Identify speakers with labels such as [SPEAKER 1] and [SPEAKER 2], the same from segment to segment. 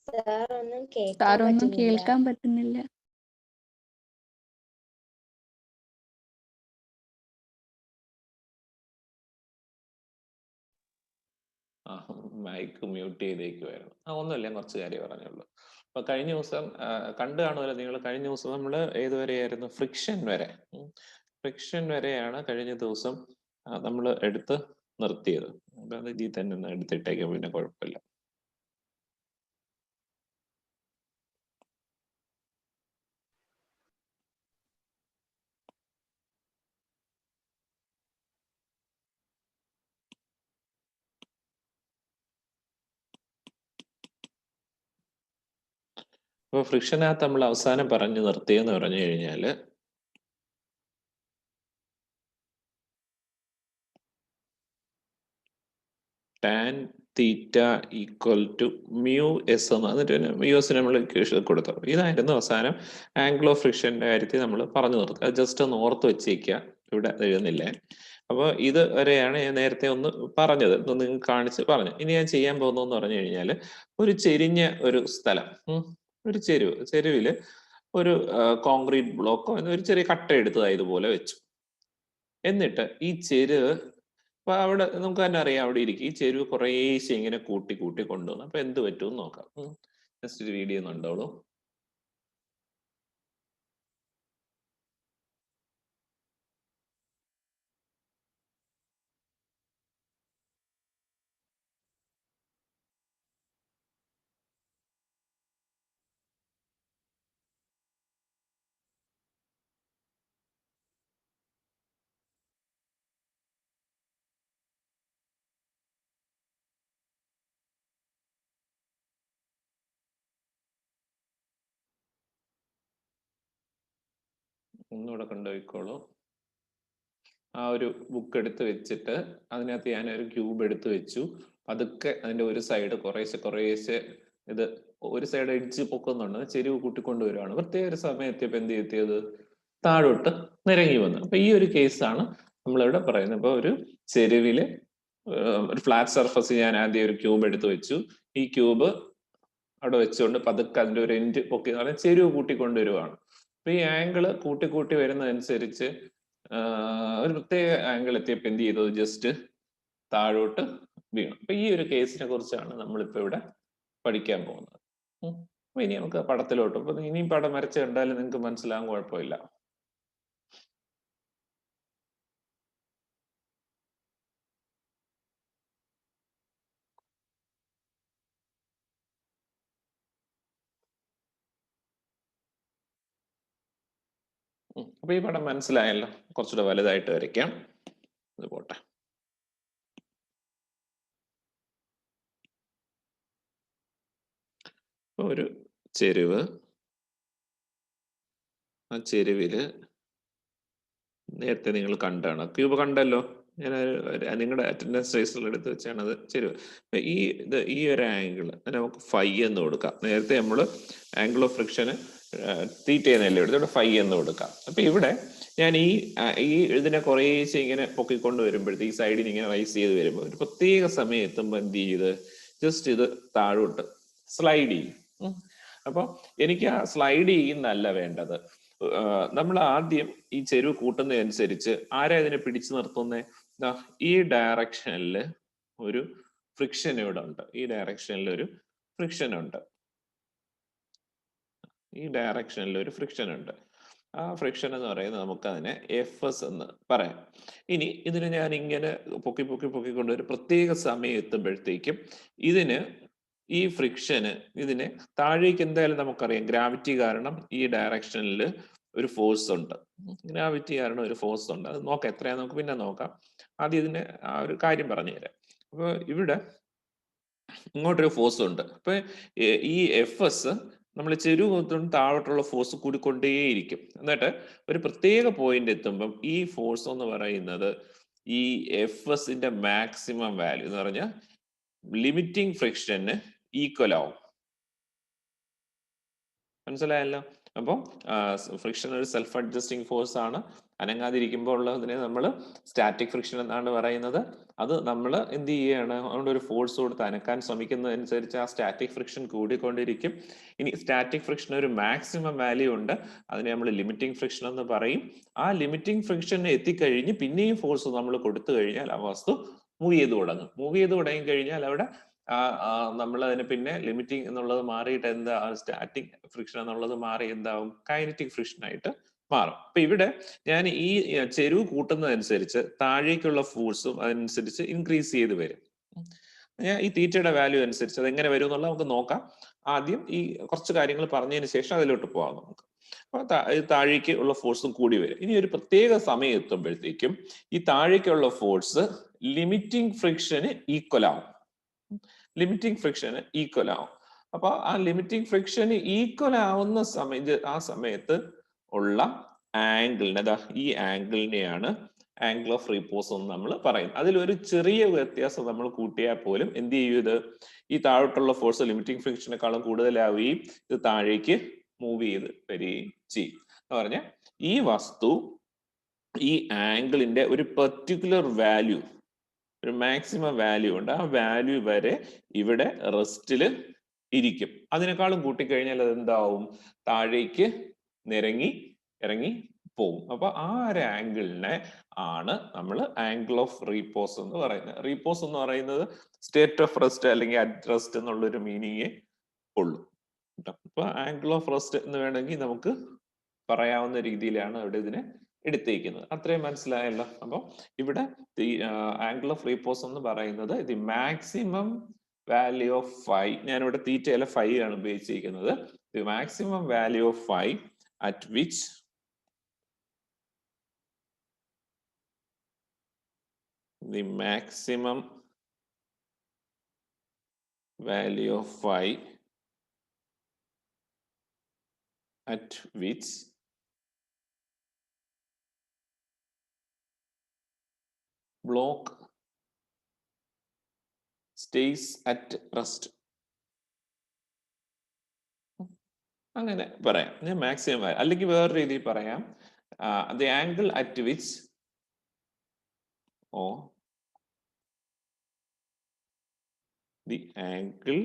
[SPEAKER 1] Sir ഒന്നും കേൾക്കാൻ പറ്റുന്നില്ല.
[SPEAKER 2] മൈക്ക് മ്യൂട്ട് ചെയ്തേക്കുമായിരുന്നു. ഒന്നുമില്ല, കുറച്ച് കാര്യം പറഞ്ഞുള്ളൂ. അപ്പൊ കഴിഞ്ഞ ദിവസം കണ്ടു കാണുമല്ലോ നിങ്ങൾ, കഴിഞ്ഞ ദിവസം നമ്മൾ ഏതുവരെയായിരുന്നു? ഫ്രിക്ഷൻ വരെ. ഫ്രിക്ഷൻ വരെയാണ് കഴിഞ്ഞ ദിവസം നമ്മൾ എടുത്ത് നിർത്തിയത്. അപ്പൊ അത് ഇതിൽ തന്നെ ഒന്ന് എടുത്തിട്ടേക്കാം, പിന്നെ കുഴപ്പമില്ല. അപ്പൊ ഫ്രിക്ഷനകത്ത് നമ്മൾ അവസാനം പറഞ്ഞു നിർത്തിയെന്ന് പറഞ്ഞു കഴിഞ്ഞാല് tan theta equal to mu S എന്ന്, എന്നിട്ട് മ്യൂ എസ് നമ്മൾ കൊടുത്തു. ഇതായിരുന്നു അവസാനം ആംഗിൾ ഓഫ് ഫ്രിക്ഷന്റെ കാര്യത്തിൽ നമ്മൾ പറഞ്ഞു നിർത്തുക. അത് ജസ്റ്റ് ഒന്ന് ഓർത്ത് വെച്ചേക്കുക, ഇവിടെ എഴുതുന്നില്ലേ. അപ്പോൾ ഇത് വരെയാണ് ഞാൻ നേരത്തെ ഒന്ന് പറഞ്ഞത്, നിങ്ങൾ കാണിച്ച് പറഞ്ഞു. ഇനി ഞാൻ ചെയ്യാൻ പോകുന്നതെന്ന് പറഞ്ഞു കഴിഞ്ഞാൽ, ഒരു ചെരിഞ്ഞ ഒരു സ്ഥലം, ഒരു ചെരുവില് ഒരു കോൺക്രീറ്റ് ബ്ലോക്കോ ഒരു ചെറിയ കട്ട എടുത്തതാ ഇതുപോലെ വെച്ചു. എന്നിട്ട് ഈ ചെരുവ്, അപ്പൊ അവിടെ നമുക്ക് തന്നെ അറിയാം, അവിടെ ഇരിക്കും. ഈ ചെരുവ് കുറേശ്ശെ ഇങ്ങനെ കൂട്ടി കൂട്ടി കൊണ്ടുവന്നു. അപ്പൊ എന്ത് പറ്റുമെന്ന് നോക്കാം. ജസ്റ്റ് ഒരു വീഡിയോ കണ്ടോളൂ. ഒന്നുകൂടെ കൊണ്ടുപോയിക്കോളൂ. ആ ഒരു ബുക്ക് എടുത്ത് വെച്ചിട്ട് അതിനകത്ത് ഞാൻ ഒരു ക്യൂബ് എടുത്ത് വെച്ചു. അതൊക്കെ അതിന്റെ ഒരു സൈഡ് കുറേശ്ശെ ഇത് ഒരു സൈഡ് എഡ്ജ് പൊക്കുന്നുണ്ട്, ചെരുവ് കൂട്ടിക്കൊണ്ടുവരുവാണ്. പ്രത്യേക ഒരു സമയത്തിയപ്പോ എന്ത് ചെയ്തത്, താഴോട്ട് നിരങ്ങി വന്നു. അപ്പൊ ഈ ഒരു കേസാണ് നമ്മളിവിടെ പറയുന്നത്. ഇപ്പൊ ഒരു ചെരുവില് ഒരു ഫ്ലാറ്റ് സർഫസ് ഞാൻ ആദ്യം ഒരു ക്യൂബ് എടുത്ത് വെച്ചു. ഈ ക്യൂബ് അവിടെ വെച്ചുകൊണ്ട് പതുക്കെ അതിന്റെ ഒരു എൻഡ് പൊക്കി ചെരുവ് കൂട്ടിക്കൊണ്ടുവരുവാണ്. അപ്പൊ ഈ ആംഗിള് കൂട്ടി വരുന്നതനുസരിച്ച് ഒരു പ്രത്യേക ആംഗിൾ എത്തിയപ്പോൾ എന്ത് ചെയ്തത്, ജസ്റ്റ് താഴോട്ട് വീണു. അപ്പൊ ഈ ഒരു കേസിനെ കുറിച്ചാണ് നമ്മളിപ്പോ ഇവിടെ പഠിക്കാൻ പോകുന്നത്. അപ്പൊ ഇനി നമുക്ക് പടത്തിലോട്ട്, അപ്പൊ ഇനിയും പടം വരച്ച് കണ്ടാലും നിങ്ങൾക്ക് മനസ്സിലാകാൻ കുഴപ്പമില്ല. അപ്പൊ ഈ പടം മനസ്സിലായല്ലോ. കുറച്ചുകൂടെ വലുതായിട്ട് വരയ്ക്കാം. ഇത് പോട്ടെ. ഒരു ചെരുവ്, ആ ചെരുവില് നേരത്തെ നിങ്ങൾ കണ്ടാണ്, ക്യൂബ് കണ്ടല്ലോ. ഞാൻ നിങ്ങളുടെ അറ്റൻഡൻസ് രജിസ്റ്ററിൽ എടുത്ത് വെച്ചാണ് അത് ചെരുവ്. ഈ ഒരു ആംഗിൾ നമുക്ക് ഫൈ എന്ന് കൊടുക്കാം. നേരത്തെ നമ്മൾ ആംഗിൾ ഓഫ് ഫ്രിക്ഷന് തീറ്റ എന്നല്ലേ എടുത്ത്, ഇവിടെ ഫൈ എന്ന് കൊടുക്കാം. അപ്പൊ ഇവിടെ ഞാൻ ഈ ഇതിനെ കുറേശ്ശെ ഇങ്ങനെ പൊക്കിക്കൊണ്ട് വരുമ്പോഴത്തേക്ക് ഈ സൈഡിന് ഇങ്ങനെ റൈസ് ചെയ്ത് വരുമ്പോൾ ഒരു പ്രത്യേക സമയം എത്തുമ്പോൾ എന്ത് ചെയ്ത് ജസ്റ്റ് ഇത് താഴോട്ട് സ്ലൈഡ് ചെയ്യും. അപ്പൊ എനിക്ക് ആ സ്ലൈഡ് ചെയ്യുന്നല്ല വേണ്ടത്. നമ്മൾ ആദ്യം ഈ ചെരുവ് കൂട്ടുന്നതനുസരിച്ച് ആരാ ഇതിനെ പിടിച്ചു നിർത്തുന്നത്? ഈ ഡയറക്ഷനിൽ ഒരു ഫ്രിക്ഷൻ ഇവിടെ ഉണ്ട്. ഈ ഡയറക്ഷനിൽ ഒരു ഫ്രിക്ഷൻ ഉണ്ട്. ഈ ഡയറക്ഷനിൽ ഒരു ഫ്രിക്ഷൻ ഉണ്ട്. ആ ഫ്രിക്ഷൻ എന്ന് പറയുന്നത് നമുക്ക് അതിനെ എഫ് എന്ന് പറയാം. ഇനി ഇതിന് ഞാൻ ഇങ്ങനെ പൊക്കിക്കൊണ്ട് ഒരു പ്രത്യേക സമയം എത്തുമ്പോഴത്തേക്കും ഇതിന് ഈ ഫ്രിക്ഷന് ഇതിനെ താഴേക്ക് എന്തായാലും നമുക്കറിയാം, ഗ്രാവിറ്റി കാരണം ഈ ഡയറക്ഷനിൽ ഒരു ഫോഴ്സ് ഉണ്ട്. ഗ്രാവിറ്റി കാരണം ഒരു ഫോഴ്സ് ഉണ്ട്. അത് നോക്കാം, എത്രയാ നമുക്ക് പിന്നെ നോക്കാം. ആദ്യം ഇതിന്റെ ആ ഒരു കാര്യം പറഞ്ഞു തരാം. അപ്പൊ ഇവിടെ ഇങ്ങോട്ടൊരു ഫോഴ്സ് ഉണ്ട്. അപ്പൊ ഈ എഫ് എസ് നമ്മൾ ചെരുവ് താഴോട്ടുള്ള ഫോഴ്സ് കൂടിക്കൊണ്ടേയിരിക്കും. എന്നിട്ട് ഒരു പ്രത്യേക പോയിന്റ് എത്തുമ്പം ഈ ഫോഴ്സ് എന്ന് പറയുന്നത് ഈ എഫ് എസിന്റെ മാക്സിമം വാല്യൂ എന്ന് പറഞ്ഞാൽ ലിമിറ്റിംഗ് ഫ്രിക്ഷന് ഈക്വൽ ആവും. മനസ്സിലായല്ലോ? അപ്പം ഫ്രിക്ഷൻ ഒരു സെൽഫ് അഡ്ജസ്റ്റിംഗ് ഫോഴ്സ് ആണ്. അനങ്ങാതിരിക്കുമ്പോൾ ഉള്ളതിനെ നമ്മൾ സ്റ്റാറ്റിക് ഫ്രിക്ഷൻ എന്നാണ് പറയുന്നത്. അത് നമ്മൾ എന്ത് ചെയ്യുകയാണ്, അതുകൊണ്ട് ഒരു ഫോഴ്സ് കൊടുത്ത് അനക്കാൻ ശ്രമിക്കുന്നതനുസരിച്ച് ആ സ്റ്റാറ്റിക് ഫ്രിക്ഷൻ കൂടിക്കൊണ്ടിരിക്കും. ഇനി സ്റ്റാറ്റിക് ഫ്രിക്ഷൻ ഒരു മാക്സിമം വാല്യൂ ഉണ്ട്, അതിനെ നമ്മൾ ലിമിറ്റിംഗ് ഫ്രിക്ഷൻ എന്ന് പറയും. ആ ലിമിറ്റിംഗ് ഫ്രിക്ഷന് എത്തിക്കഴിഞ്ഞ് പിന്നെയും ഫോഴ്സ് നമ്മൾ കൊടുത്തു കഴിഞ്ഞാൽ ആ വസ്തു മൂവ് ചെയ്ത് തുടങ്ങും. മൂവ് ചെയ്ത് തുടങ്ങി കഴിഞ്ഞാൽ അവിടെ നമ്മൾ അതിന് പിന്നെ ലിമിറ്റിംഗ് എന്നുള്ളത് മാറിയിട്ട് എന്താ, സ്റ്റാറ്റിക് ഫ്രിക്ഷൻ എന്നുള്ളത് മാറി എന്താവും, കൈനറ്റിക് ഫ്രിക്ഷൻ ആയിട്ട് മാറും. അപ്പൊ ഇവിടെ ഞാൻ ഈ ചെരിവ് കൂട്ടുന്നതനുസരിച്ച് താഴേക്കുള്ള ഫോഴ്സും അതനുസരിച്ച് ഇൻക്രീസ് ചെയ്ത് വരും. ഞാൻ ഈ തീറ്റയുടെ വാല്യൂ അനുസരിച്ച് അത് എങ്ങനെ വരും എന്നുള്ളത് നമുക്ക് നോക്കാം. ആദ്യം ഈ കുറച്ച് കാര്യങ്ങൾ പറഞ്ഞതിന് ശേഷം അതിലോട്ട് പോകാം നമുക്ക്. അപ്പൊ താഴേക്ക് ഉള്ള ഫോഴ്സും കൂടി വരും. ഇനി ഒരു പ്രത്യേക സമയം എത്തുമ്പോഴത്തേക്കും ഈ താഴേക്കുള്ള ഫോഴ്സ് ലിമിറ്റിംഗ് ഫ്രിക്ഷന് ഈക്വൽ ആവും. ലിമിറ്റിംഗ് ഫ്രിക്ഷന് ഈക്വൽ ആവും. അപ്പൊ ആ ലിമിറ്റിംഗ് ഫ്രിക്ഷന് ഈക്വൽ ആവുന്ന ആ സമയത്ത് ഉള്ള ആംഗിളിനെ, ഈ ആംഗിളിനെയാണ് ആംഗിൾ ഓഫ് റീപോസ് എന്ന് നമ്മൾ പറയുന്നത്. അതിലൊരു ചെറിയ വ്യത്യാസം നമ്മൾ കൂട്ടിയാൽ പോലും എന്ത് ചെയ്യും, ഇത് ഈ താഴോട്ടുള്ള ഫോഴ്സ് ലിമിറ്റിംഗ് ഫ്രിക്ഷനേക്കാളും കൂടുതലാവുകയും ഇത് താഴേക്ക് മൂവ് ചെയ്ത് വരികയും ചെയ്യും. എന്ന് പറഞ്ഞാൽ ഈ വസ്തു ഈ ആംഗിളിന്റെ ഒരു പെർട്ടിക്കുലർ വാല്യൂ, ഒരു മാക്സിമം വാല്യൂ ഉണ്ട്, ആ വാല്യൂ വരെ ഇവിടെ റെസ്റ്റില് ഇരിക്കും. അതിനേക്കാളും കൂട്ടിക്കഴിഞ്ഞാൽ അത് എന്താവും, താഴേക്ക് ഇറങ്ങി പോവും. അപ്പൊ ആ ഒരു ആംഗിളിനെ ആണ് നമ്മൾ ആംഗിൾ ഓഫ് റീപോസ് എന്ന് പറയുന്നത്. റീപോസ് എന്ന് പറയുന്നത് സ്റ്റേറ്റ് ഓഫ് റെസ്റ്റ് അല്ലെങ്കിൽ അറ്റ് റെസ്റ്റ് എന്നുള്ളൊരു മീനിങ്ങേ ഉള്ളൂ. അപ്പൊ ആംഗിൾ ഓഫ് റെസ്റ്റ് എന്ന് വേണമെങ്കിൽ നമുക്ക് പറയാവുന്ന രീതിയിലാണ് അവിടെ ഇതിനെ എടുത്തേക്കുന്നത്. അത്രയും മനസ്സിലായല്ലോ. അപ്പൊ ഇവിടെ ആംഗിൾ ഓഫ് റീപോസ് എന്ന് പറയുന്നത് the maximum value of phi, ഞാനിവിടെ തീറ്റയിലെ ഫൈ ആണ് ഉപയോഗിച്ചിരിക്കുന്നത്. The maximum value of phi at which the maximum value of phi at which block stays at rest. അങ്ങനെ പറയാം. ഞാൻ മാക്സിമം വാല്യൂ, അല്ലെങ്കിൽ വേറെ രീതിയിൽ പറയാം, the angle at which the angle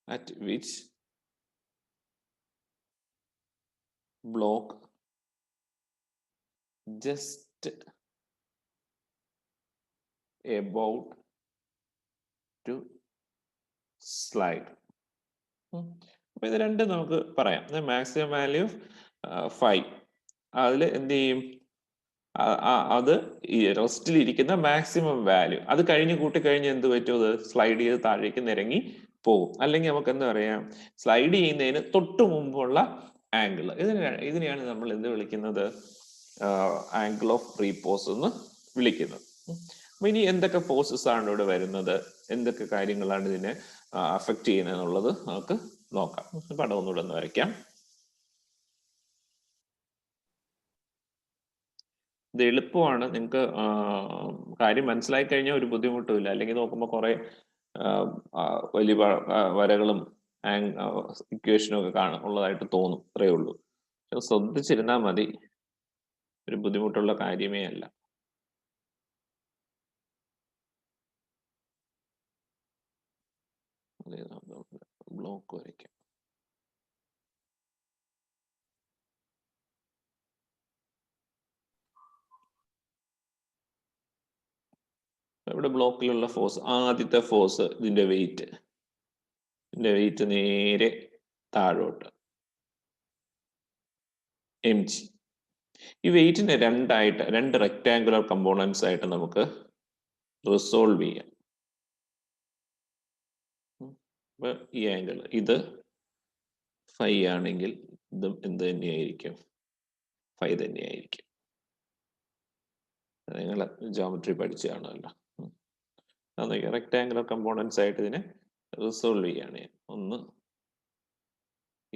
[SPEAKER 2] at which block just about to slide. അപ്പൊ ഇത് രണ്ടും നമുക്ക് പറയാം. മാക്സിമം വാല്യൂ ഫൈ, അതിൽ എന്ത് ചെയ്യും, അത് ഈ റെസ്റ്റിൽ ഇരിക്കുന്ന മാക്സിമം വാല്യൂ, അത് കഴിഞ്ഞ് കൂട്ടിക്കഴിഞ്ഞ് എന്ത് പറ്റും, അത് സ്ലൈഡ് ചെയ്ത് താഴേക്ക് നിരങ്ങി പോകും. അല്ലെങ്കിൽ നമുക്ക് എന്താ പറയാ, സ്ലൈഡ് ചെയ്യുന്നതിന് തൊട്ട് മുമ്പുള്ള ആംഗിൾ, ഇതിനെയാണ് നമ്മൾ എന്ത് വിളിക്കുന്നത്, ആംഗിൾ ഓഫ് റീപോസ് എന്ന് വിളിക്കുന്നത്. അപ്പൊ ഇനി എന്തൊക്കെ ഫോഴ്സസ് ആണ് ഇവിടെ വരുന്നത്, എന്തൊക്കെ കാര്യങ്ങളാണ് ഇതിനെ അഫക്ട് ചെയ്യുന്നത് എന്നുള്ളത് നമുക്ക് നോക്കാം. പടം ഒന്നുകൂടെ ഒന്ന് വരയ്ക്കാം. ഇത് എളുപ്പമാണ്, നിങ്ങൾക്ക് കാര്യം മനസ്സിലായി കഴിഞ്ഞാൽ ഒരു ബുദ്ധിമുട്ടുമില്ല. അല്ലെങ്കിൽ നോക്കുമ്പോൾ കുറെ വലിയ വരകളും ഇക്വേഷനും ഒക്കെ ഉള്ളതായിട്ട് തോന്നും, അത്രയേ ഉള്ളൂ. ശ്രദ്ധിച്ചിരുന്നാൽ മതി, ഒരു ബുദ്ധിമുട്ടുള്ള കാര്യമേ അല്ല. ബ്ലോക്ക് വരയ്ക്കാം. ഇവിടെ ബ്ലോക്കിലുള്ള ഫോഴ്സ്, ആദ്യത്തെ ഫോഴ്സ് ഇതിന്റെ വെയിറ്റ് നേരെ താഴോട്ട് mg. ഈ വെയിറ്റിനെ രണ്ട് റെക്ടാങ്കുലർ കമ്പോണൻസ് ആയിട്ട് നമുക്ക് റിസോൾവ് ചെയ്യാം. അപ്പൊ ഈ ആംഗിൾ ഇത് ഫൈ ആണെങ്കിൽ ഇതും എന്ത് തന്നെയായിരിക്കും, ഫൈ തന്നെയായിരിക്കും. നിങ്ങൾ ജോമെട്രി പഠിച്ചു കാണുമല്ലോ. റെക്ടാങ്കുലർ കമ്പോണൻസ് ആയിട്ട് ഇതിനെ റിസോൾവ് ചെയ്യാണ്. ഒന്ന്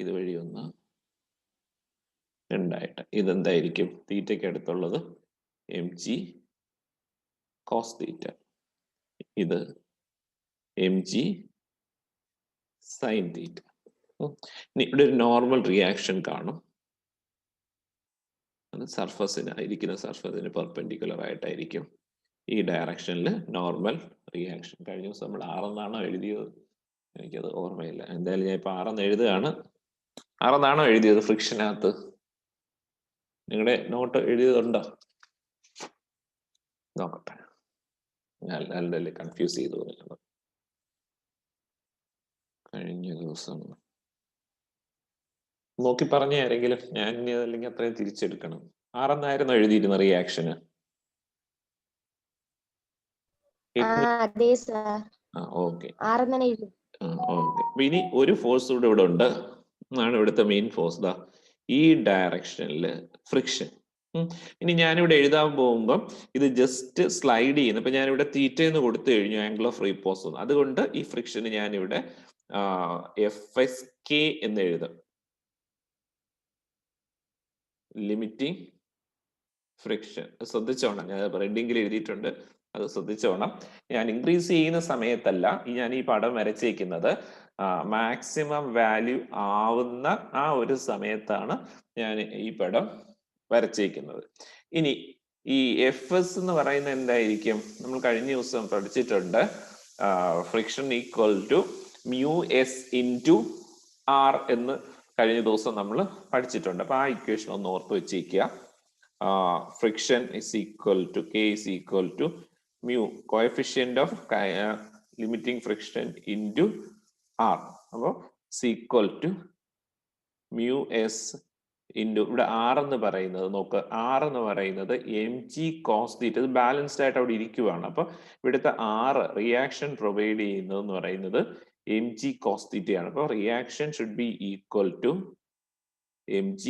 [SPEAKER 2] ഇതുവഴി, ഒന്ന് രണ്ടായിട്ട്. ഇതെന്തായിരിക്കും, തീറ്റയ്ക്ക് അടുത്തുള്ളത് mg cos തീറ്റ, ഇത് mg sin തീറ്റ. ഇനി ഇവിടെ ഒരു നോർമൽ റിയാക്ഷൻ കാണും. അത് സർഫസിന് ഇരിക്കുന്ന സർഫസിന് പെർപെൻഡിക്കുലർ ആയിട്ടായിരിക്കും ഈ ഡയറക്ഷനിൽ നോർമൽ റിയാക്ഷൻ. കഴിഞ്ഞ ദിവസം നമ്മൾ 6 എന്നാണോ എഴുതിയത്? എനിക്കത് ഓർമ്മയില്ല. എന്തായാലും ഞാൻ ഇപ്പൊ 6 എഴുതുകയാണ്. 6 എന്നാണോ എഴുതിയത് ഫ്രിക്ഷനകത്ത്? നിങ്ങളുടെ നോട്ട് എഴുതിയതുണ്ടോ? നോക്കട്ടെ, ഞാൻ നല്ല കൺഫ്യൂസ് ചെയ്തു പോകുന്നുണ്ട്. കഴിഞ്ഞ ദിവസം നോക്കി പറഞ്ഞ ആരെങ്കിലും, ഞാൻ ഇനി അതല്ലെങ്കിൽ അത്രയും തിരിച്ചെടുക്കണം. 6 എന്നായിരുന്നു എഴുതിയിരുന്ന റിയാക്ഷന്? ഓക്കെ. ഓക്കെ, ഇനി ഒരു ഫോഴ്സ് കൂടെ ഇവിടെ ഉണ്ട്, ആണ് ഇവിടുത്തെ മെയിൻ ഫോഴ്സ്. ദാ ഈ ഡയറക്ഷനിൽ ഫ്രിക്ഷൻ. ഇനി ഞാനിവിടെ എഴുതാൻ പോകുമ്പം ഇത് ജസ്റ്റ് സ്ലൈഡ് ചെയ്യുന്നു. ഇപ്പൊ ഞാനിവിടെ തീറ്റ എന്ന് കൊടുത്തു കഴിഞ്ഞു, ആംഗിൾ ഓഫ് റീപോസ്. അതുകൊണ്ട് ഈ ഫ്രിക്ഷന് ഞാനിവിടെ FSK എന്ന് എഴുതും. Limiting friction. ശ്രദ്ധിച്ചോണം, ഞാൻ റെഡിങ്കിൽ എഴുതിയിട്ടുണ്ട്, അത് ശ്രദ്ധിച്ചോണം. ഞാൻ ഇൻക്രീസ് ചെയ്യുന്ന സമയത്തല്ല ഞാൻ ഈ പടം വരച്ചേക്കുന്നത്, മാക്സിമം വാല്യൂ ആവുന്ന ആ ഒരു സമയത്താണ് ഞാൻ ഈ പടം വരച്ചേക്കുന്നത്. ഇനി ഈ FS എന്ന് പറയുന്നത് എന്തായിരിക്കും? നമ്മൾ കഴിഞ്ഞ ദിവസം പഠിച്ചിട്ടുണ്ട്, friction equal to μS into R എന്ന് കഴിഞ്ഞ ദിവസം നമ്മൾ പഠിച്ചിട്ടുണ്ട്. അപ്പൊ ആ ഇക്വേഷൻ ഒന്ന് ഓർത്ത് വെച്ചേക്കുക. Friction is equal to K is equal to mu, coefficient of limiting friction into R. അപ്പോൾ is equal to μS into, ഇവിടെ R എന്ന് പറയുന്നത് നോക്ക്, R എന്ന് പറയുന്നത് mg cos theta. ഇത് ബാലൻസ്ഡ് ആയിട്ട് അവിടെ ഇരിക്കുവാണ്. അപ്പൊ ഇവിടുത്തെ R റിയാക്ഷൻ പ്രൊവൈഡ് ചെയ്യുന്നതെന്ന് പറയുന്നത് mg cos theta ആണ്. അപ്പൊ reaction should be equal to mg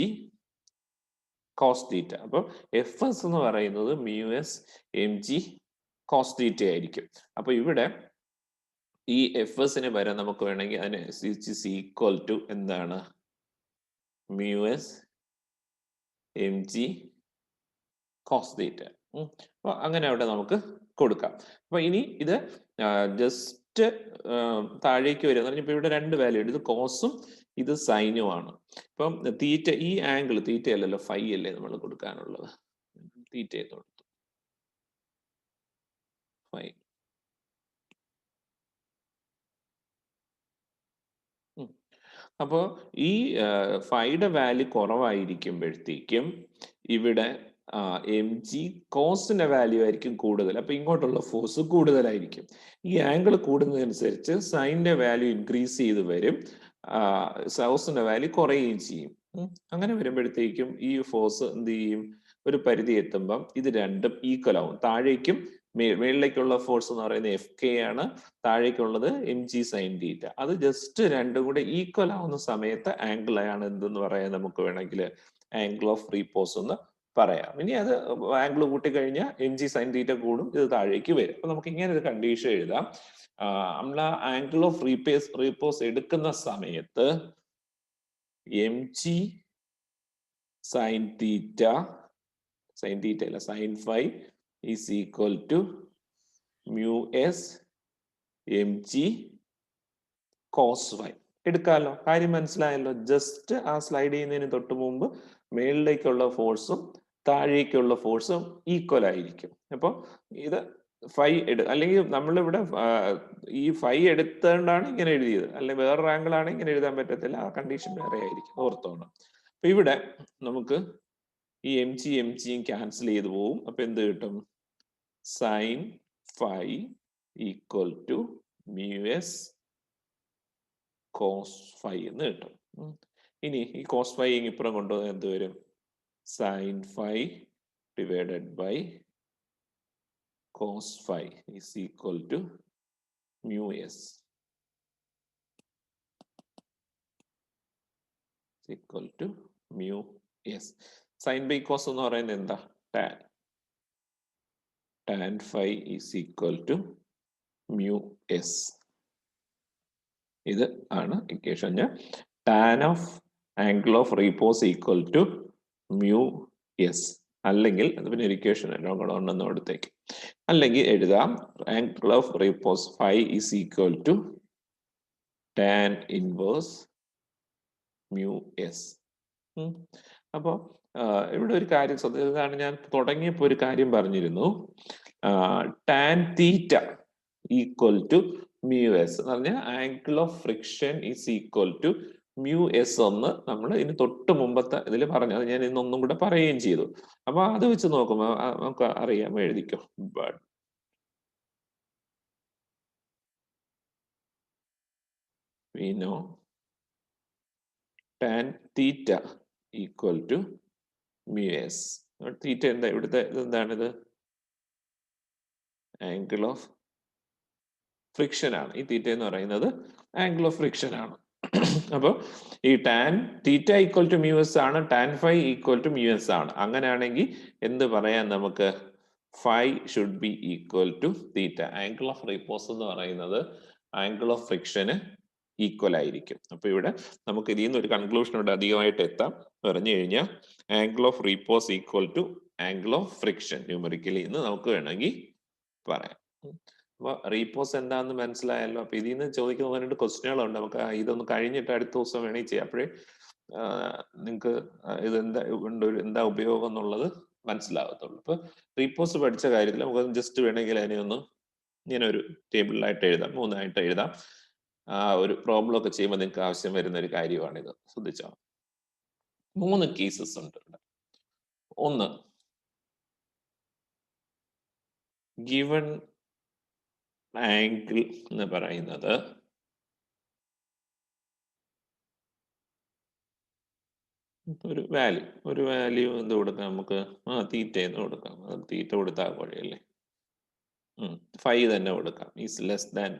[SPEAKER 2] cos theta. അപ്പോൾ FS എന്ന് പറയുന്നത് μS mg cos theta ആയിരിക്കും. അപ്പൊ ഇവിടെ ഈ FSന് വരെ നമുക്ക് വേണമെങ്കിൽ അതിന് ഈക്വൽ ടു എന്താണ്? μS mg cos theta. അപ്പൊ അങ്ങനെ അവിടെ നമുക്ക് കൊടുക്കാം. അപ്പൊ ഇനി ഇത് ജസ്റ്റ് താഴേക്ക് വരിക. ഇപ്പൊ ഇവിടെ 2 വാല്യൂ ഉണ്ട്, ഇത് കോസും ഇത് സൈനുമാണ്. ഇപ്പം തീറ്റ, ഈ ആംഗിൾ തീറ്റ അല്ലല്ലോ, ഫൈ അല്ലേ നമ്മൾ കൊടുക്കാനുള്ളത്. തീറ്റ കൊടുത്തു, ഫൈ. അപ്പോൾ ഈ ഫൈയുടെ വാല്യൂ കുറവായിരിക്കുമ്പോഴത്തേക്കും ഇവിടെ mg കോസിന്റെ വാല്യൂ ആയിരിക്കും കൂടുതൽ. അപ്പൊ ഇങ്ങോട്ടുള്ള ഫോഴ്സ് കൂടുതലായിരിക്കും. ഈ ആംഗിൾ കൂടുന്നതനുസരിച്ച് സൈനിന്റെ വാല്യൂ ഇൻക്രീസ് ചെയ്ത് വരും, സോസിന്റെ വാല്യൂ കുറയുകയും ചെയ്യും. അങ്ങനെ വരുമ്പോഴത്തേക്കും ഈ ഫോഴ്സ് എന്ത് ചെയ്യും? ഒരു പരിധി എത്തുമ്പം ഇത് രണ്ടും ഈക്വൽ ആവും. താഴേക്കും മേളിലേക്കുള്ള ഫോഴ്സ് എന്ന് പറയുന്നത് FK ആണ്, താഴേക്കുള്ളത് mg sin theta. അത് ജസ്റ്റ് രണ്ടും കൂടെ ഈക്വൽ ആവുന്ന സമയത്ത് ആംഗിൾ ആണ് എന്തെന്ന് പറയാൻ നമുക്ക് വേണമെങ്കിൽ ആംഗിൾ ഓഫ് റീപോസ് എന്ന് പറയാം. ഇനി അത് ആംഗിൾ കൂട്ടിക്കഴിഞ്ഞാൽ mg sin theta കൂടും, ഇത് താഴേക്ക് വരും. അപ്പൊ നമുക്ക് ഇങ്ങനെ ഒരു കണ്ടീഷൻ എഴുതാം. നമ്മൾ ആ ആംഗിൾ ഓഫ് റീപോസ് എടുക്കുന്ന സമയത്ത് mg sin theta അല്ല sin phi is equal to μS mg cos phi എടുക്കാമല്ലോ. കാര്യം മനസ്സിലായല്ലോ. ജസ്റ്റ് ആ സ്ലൈഡ് ചെയ്യുന്നതിന് തൊട്ട് മുമ്പ് മേളിലേക്കുള്ള ഫോഴ്സും താഴേക്കുള്ള ഫോഴ്സും ഈക്വൽ ആയിരിക്കും. അപ്പോൾ ഇത് ഫൈ അല്ലെങ്കിൽ നമ്മളിവിടെ ഈ ഫൈ എടുത്തുകൊണ്ടാണ് ഇങ്ങനെ എഴുതിയത്, അല്ലെങ്കിൽ വേറൊരു ആംഗിൾ ആണ് ഇങ്ങനെ എഴുതാൻ പറ്റത്തില്ല. ആ കണ്ടീഷൻ വേറെ ആയിരിക്കും, ഓർത്തോണം. അപ്പൊ ഇവിടെ നമുക്ക് ഈ mgയും ക്യാൻസൽ ചെയ്ത് പോവും. അപ്പൊ എന്ത് കിട്ടും? Sine phi equal to μS cos phi എന്ന് കിട്ടും. ഇനി ഈ cos phi ഇപ്പുറം കൊണ്ടുവന്ന് എന്ത് വരും? sin phi divided by cos phi is equal to μS equal to μS. sin by cos എന്ന് പറയുന്നത് എന്താ? tan phi is equal to μS. ഇത് ആണ് equation. tan of angle of repose equal to μS. അല്ലെങ്കിൽ അത് പിന്നെ equation ഉണ്ടെന്ന് അടുത്തേക്ക്, അല്ലെങ്കിൽ എഴുതാം angle of repose phi is equal to tan inverse μS. അപ്പോൾ ഇവിടെ ഒരു കാര്യം ശ്രദ്ധിച്ചതാണ്, ഞാൻ തുടങ്ങിയപ്പോൾ ഒരു കാര്യം പറഞ്ഞിരുന്നു, tan theta equal to mu S എന്ന് പറഞ്ഞാൽ angle of friction is equal to mu S എന്ന് നമ്മൾ ഇതിന് തൊട്ട് മുമ്പത്തെ ഇതിൽ പറഞ്ഞു. അത് ഞാൻ ഇന്നൊന്നും കൂടെ പറയുകയും ചെയ്തു. അപ്പൊ അത് വെച്ച് നോക്കുമ്പോൾ നമുക്ക് അറിയാം, എഴുതിക്കോ. But we know tan theta equal to mu s. Theta എന്താ ഇവിടുത്തെ എന്താണിത്? ആംഗിൾ ഓഫ് ഫ്രിക്ഷൻ ആണ്. ഈ തീറ്റ എന്ന് പറയുന്നത് ആംഗിൾ ഓഫ് ഫ്രിക്ഷൻ ആണ്. അപ്പോൾ ഈ tan theta equal to mu S ആണ്, tan phi equal to mu S ആണ്. അങ്ങനെയാണെങ്കിൽ എന്ത് പറയാം നമുക്ക്? Phi should be equal to theta. Angle of repose എന്ന് പറയുന്നത് ആംഗിൾ ഓഫ് ഫ്രിക്ഷന് ഈക്വൽ ആയിരിക്കും. അപ്പൊ ഇവിടെ നമുക്ക് ഇതിൽ നിന്ന് ഒരു കൺക്ലൂഷനോട് അധികമായിട്ട് എത്താം. പറഞ്ഞു കഴിഞ്ഞാൽ angle of repose equal to angle of friction numerically എന്ന് നമുക്ക് വേണമെങ്കിൽ പറയാം. അപ്പൊ റീപോസ് എന്താന്ന് മനസ്സിലായല്ലോ. അപ്പൊ ഇതിൽ നിന്ന് ചോദിക്കുന്ന 2 ക്വസ്റ്റ്യനുകളുണ്ട്. നമുക്ക് ഇതൊന്ന് കഴിഞ്ഞിട്ട് അടുത്ത ദിവസം വേണമെങ്കിൽ ചെയ്യാം. അപ്പോഴേ നിങ്ങൾക്ക് ഇത് എന്താ ഉപയോഗം എന്നുള്ളത് മനസ്സിലാകത്തുള്ളൂ. ഇപ്പൊ റീപോസ് പഠിച്ച കാര്യത്തിൽ നമുക്ക് ജസ്റ്റ് വേണമെങ്കിൽ അതിനെ ഒന്ന് ഇങ്ങനെ ഒരു ടേബിളിലായിട്ട് എഴുതാം, 3 ആയിട്ട് എഴുതാം. ഒരു പ്രോബ്ലം ഒക്കെ ചെയ്യുമ്പോൾ നിങ്ങൾക്ക് ആവശ്യം വരുന്ന ഒരു കാര്യമാണിത്. ശ്രദ്ധിച്ചോ, 3 കേസസ് ഉണ്ട്. ഒന്ന്, ഗിവൺ ആംഗിൾ എന്ന് പറയുന്നത് ഒരു വാല്യൂ എന്ത് കൊടുക്കാം നമുക്ക്? തീറ്റ എന്ന് കൊടുക്കാം. തീറ്റ കൊടുത്താൽ വഴിയല്ലേ. 5 തന്നെ കൊടുക്കാം. Is less than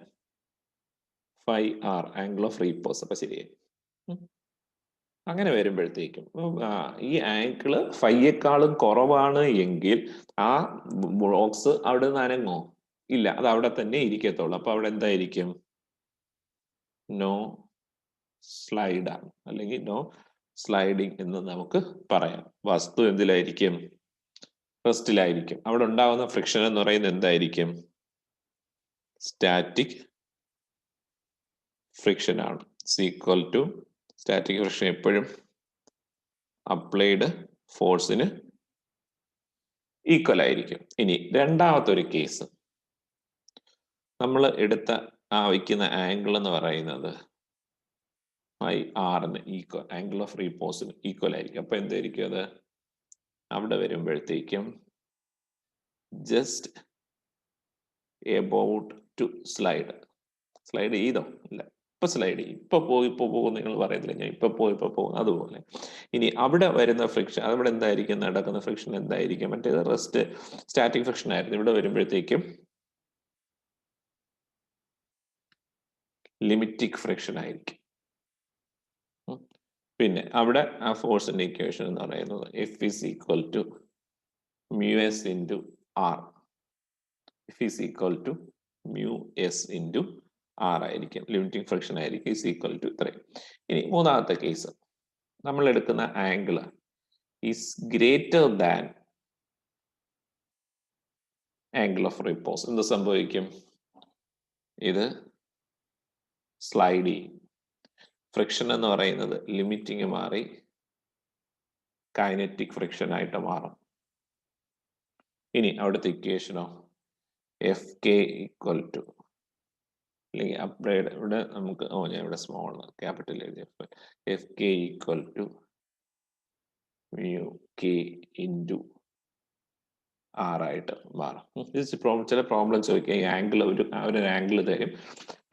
[SPEAKER 2] 5r angle of repose. അപ്പൊ ശരിയായി. അങ്ങനെ വരുമ്പോഴത്തേക്കും ഈ ആംഗിള് ഫൈയേക്കാളും കുറവാണ് എങ്കിൽ ആ ബോക്സ് അവിടെ നിന്ന് അനങ്ങോ? ഇല്ല, അത് അവിടെ തന്നെ ഇരിക്കത്തുള്ളൂ. അപ്പൊ അവിടെ എന്തായിരിക്കും? നോ സ്ലൈഡ് ആണ്, അല്ലെങ്കിൽ നോ സ്ലൈഡിങ് എന്ന് നമുക്ക് പറയാം. വസ്തു എന്തിലായിരിക്കും? റെസ്റ്റിലായിരിക്കും. അവിടെ ഉണ്ടാകുന്ന ഫ്രിക്ഷൻ എന്ന് പറയുന്നത് എന്തായിരിക്കും? സ്റ്റാറ്റിക് ഫ്രിക്ഷൻ ആണ്. ഈക്വൽ ടു സ്റ്റാറ്റിക് ഫ്രിക്ഷൻ എപ്പോഴും അപ്ലൈഡ് ഫോഴ്സിന് ഈക്വൽ ആയിരിക്കും. ഇനി രണ്ടാമത്തെ ഒരു കേസ്, നമ്മൾ എടുത്ത വയ്ക്കുന്ന ആംഗിൾ എന്ന് പറയുന്നത് ആറിന് ഈക്വൽ, ആംഗിൾ ഓഫ് റീപോസിന് ഈക്വൽ ആയിരിക്കും. അപ്പൊ എന്തായിരിക്കും അത്? അവിടെ വരുമ്പോഴത്തേക്കും ജസ്റ്റ് എബൌട്ട് ടു സ്ലൈഡ് ചെയ്തോ? ഇല്ല, ഇപ്പൊ സ്ലൈഡ് ചെയ്യും. ഇപ്പൊ പോകും നിങ്ങൾ പറയത്തില്ല, ഞാൻ ഇപ്പൊ പോകും അതുപോലെ. ഇനി അവിടെ വരുന്ന ഫ്രിക്ഷൻ, അവിടെ എന്തായിരിക്കും നടക്കുന്ന ഫ്രിക്ഷൻ? എന്തായിരിക്കും? മറ്റേത് റെസ്റ്റ് സ്റ്റാറ്റിക് ഫ്രിക്ഷൻ ആയിരുന്നു. ഇവിടെ വരുമ്പോഴത്തേക്കും ലിമിറ്റിക് ഫ്രിക്ഷൻ ആയിരിക്കും. പിന്നെ അവിടെ ആ ഫോഴ്സിന്റെ ഇക്വേഷൻ എന്ന് പറയുന്നത് F is equal to mu S into R. F is equal to mu S into R ആയിരിക്കും. ലിമിറ്റിംഗ് ഫ്രിക്ഷൻ ആയിരിക്കും ഈസ് ഈക്വൽ ടു 3. ഇനി മൂന്നാമത്തെ കേസ്, നമ്മൾ എടുക്കുന്ന angle is greater than angle of repose. എന്ത് സംഭവിക്കും? ഇത് സ്ലൈഡ് ചെയ്യും. ഫ്രിക്ഷൻ എന്ന് പറയുന്നത് ലിമിറ്റിങ് മാറി കൈനറ്റിക് ഫ്രിക്ഷൻ ആയിട്ട് മാറും. ഇനി അവിടുത്തെ ഇക്വേഷനോ എഫ് കെ ഈക്വൽ ടു, അല്ലെങ്കിൽ അപ്ഗ്രേഡ് ഇവിടെ നമുക്ക് ഞാൻ ഇവിടെ സ്മോൾ ക്യാപിറ്റൽ എഴുതി, F K equal to mu K into R ആയിട്ട് മാറും. ചില പ്രോബ്ലം ചോദിക്കുക, ഈ ആംഗിൾ ഒരു ആംഗിൾ തരും,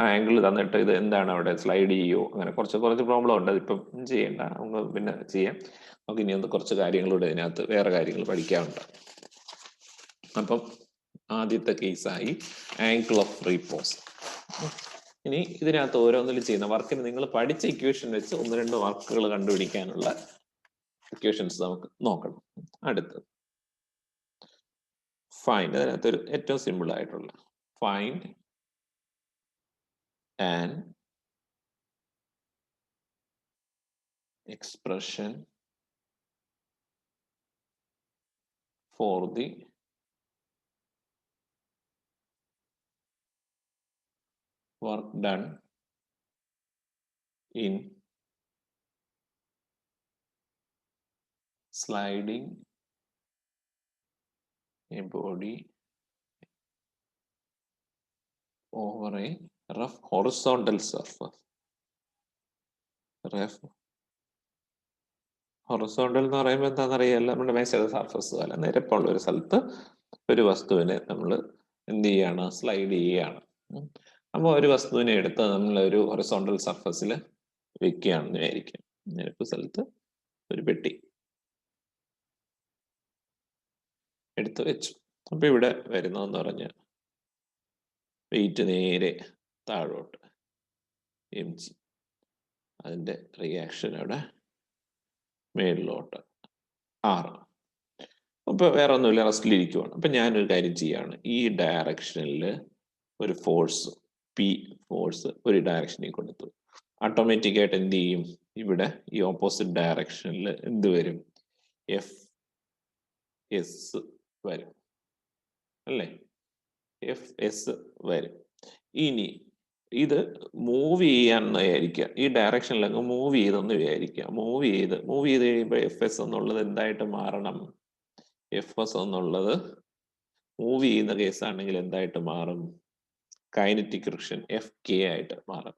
[SPEAKER 2] ആ ആംഗിൾ തന്നിട്ട് ഇത് എന്താണ് അവിടെ സ്ലൈഡ് ചെയ്യോ, അങ്ങനെ കുറച്ച് പ്രോബ്ലം ഉണ്ട്. അതിപ്പം ചെയ്യണ്ട, നമുക്ക് പിന്നെ ചെയ്യാം. നമുക്ക് ഇനി ഒന്ന് കുറച്ച് കാര്യങ്ങളൂടെ ഇതിനകത്ത് വേറെ കാര്യങ്ങൾ പഠിക്കാറുണ്ട്. അപ്പം ആദ്യത്തെ കേസായി ആംഗിൾ ഓഫ് റീപോസ്. ഇനി ഇതിനകത്ത് ഓരോന്നിലും ചെയ്യുന്ന വർക്കിന് നിങ്ങൾ പഠിച്ച ഇക്വേഷൻ വെച്ച് 1-2 വർക്കുകൾ കണ്ടുപിടിക്കാനുള്ള ഇക്വേഷൻസ് നമുക്ക് നോക്കണം. അടുത്തത് ഫൈൻഡ്, അതിനകത്ത് ഒരു ഏറ്റവും സിമ്പിൾ ആയിട്ടുള്ള find an expression for the work done in sliding a body over a rough horizontal surface. Rough horizontal എന്ന് പറയുമ്പോൾ എന്താണെന്നറിയാമല്ലോ, നമ്മുടെ മേശയുടെ സർഫസ് പോലെ നിരപ്പുള്ള ഒരു സ്ഥലത്ത് ഒരു വസ്തുവിനെ നമ്മൾ എന്ത് ചെയ്യാണ്, സ്ലൈഡ് ചെയ്യുകയാണ്. അപ്പോൾ ഒരു വസ്തുവിനെ എടുത്ത് നമ്മൾ ഒരു ഹൊറിസോണ്ടൽ സർഫസിൽ വെക്കുകയാണെന്ന് വിചാരിക്കും. നിരപ്പ് സ്ഥലത്ത് ഒരു പെട്ടി എടുത്ത് വെച്ചു. അപ്പൊ ഇവിടെ വരുന്നതെന്ന് പറഞ്ഞാൽ വെയിറ്റ് നേരെ താഴോട്ട് mg, അതിന്റെ റിയാക്ഷൻ അവിടെ മേളിലോട്ട് r. അപ്പൊ വേറെ ഒന്നുമില്ല, റെസ്റ്റിലിരിക്കുവാണ്. അപ്പൊ ഞാനൊരു കാര്യം ചെയ്യാണ്, ഈ ഡയറക്ഷനിൽ ഒരു ഫോഴ്സ് പി ഫോഴ്സ് ഒരു ഡയറക്ഷനിൽ കൊടുത്തു. ഓട്ടോമാറ്റിക് ആയിട്ട് എന്ത് ചെയ്യും, ഇവിടെ ഈ ഓപ്പോസിറ്റ് ഡയറക്ഷനിൽ എന്ത് വരും, എഫ് എസ് വരും അല്ലേ, എഫ് എസ് വരും. ഇനി ഇത് മൂവ് ചെയ്യാന്ന് വിചാരിക്കുക, ഈ ഡയറക്ഷനിൽ അങ്ങ് മൂവ് ചെയ്തെന്ന് വിചാരിക്കുക. മൂവ് ചെയ്ത് കഴിയുമ്പോൾ എഫ് എസ് എന്നുള്ളത് എന്തായിട്ട് മാറണം, എഫ് എസ് എന്നുള്ളത് മൂവ് ചെയ്യുന്ന കേസാണെങ്കിൽ എന്തായിട്ട് മാറും, കൈനറ്റിക് ഫ്രിക്ഷൻ എഫ് കെ ആയിട്ട് മാറും.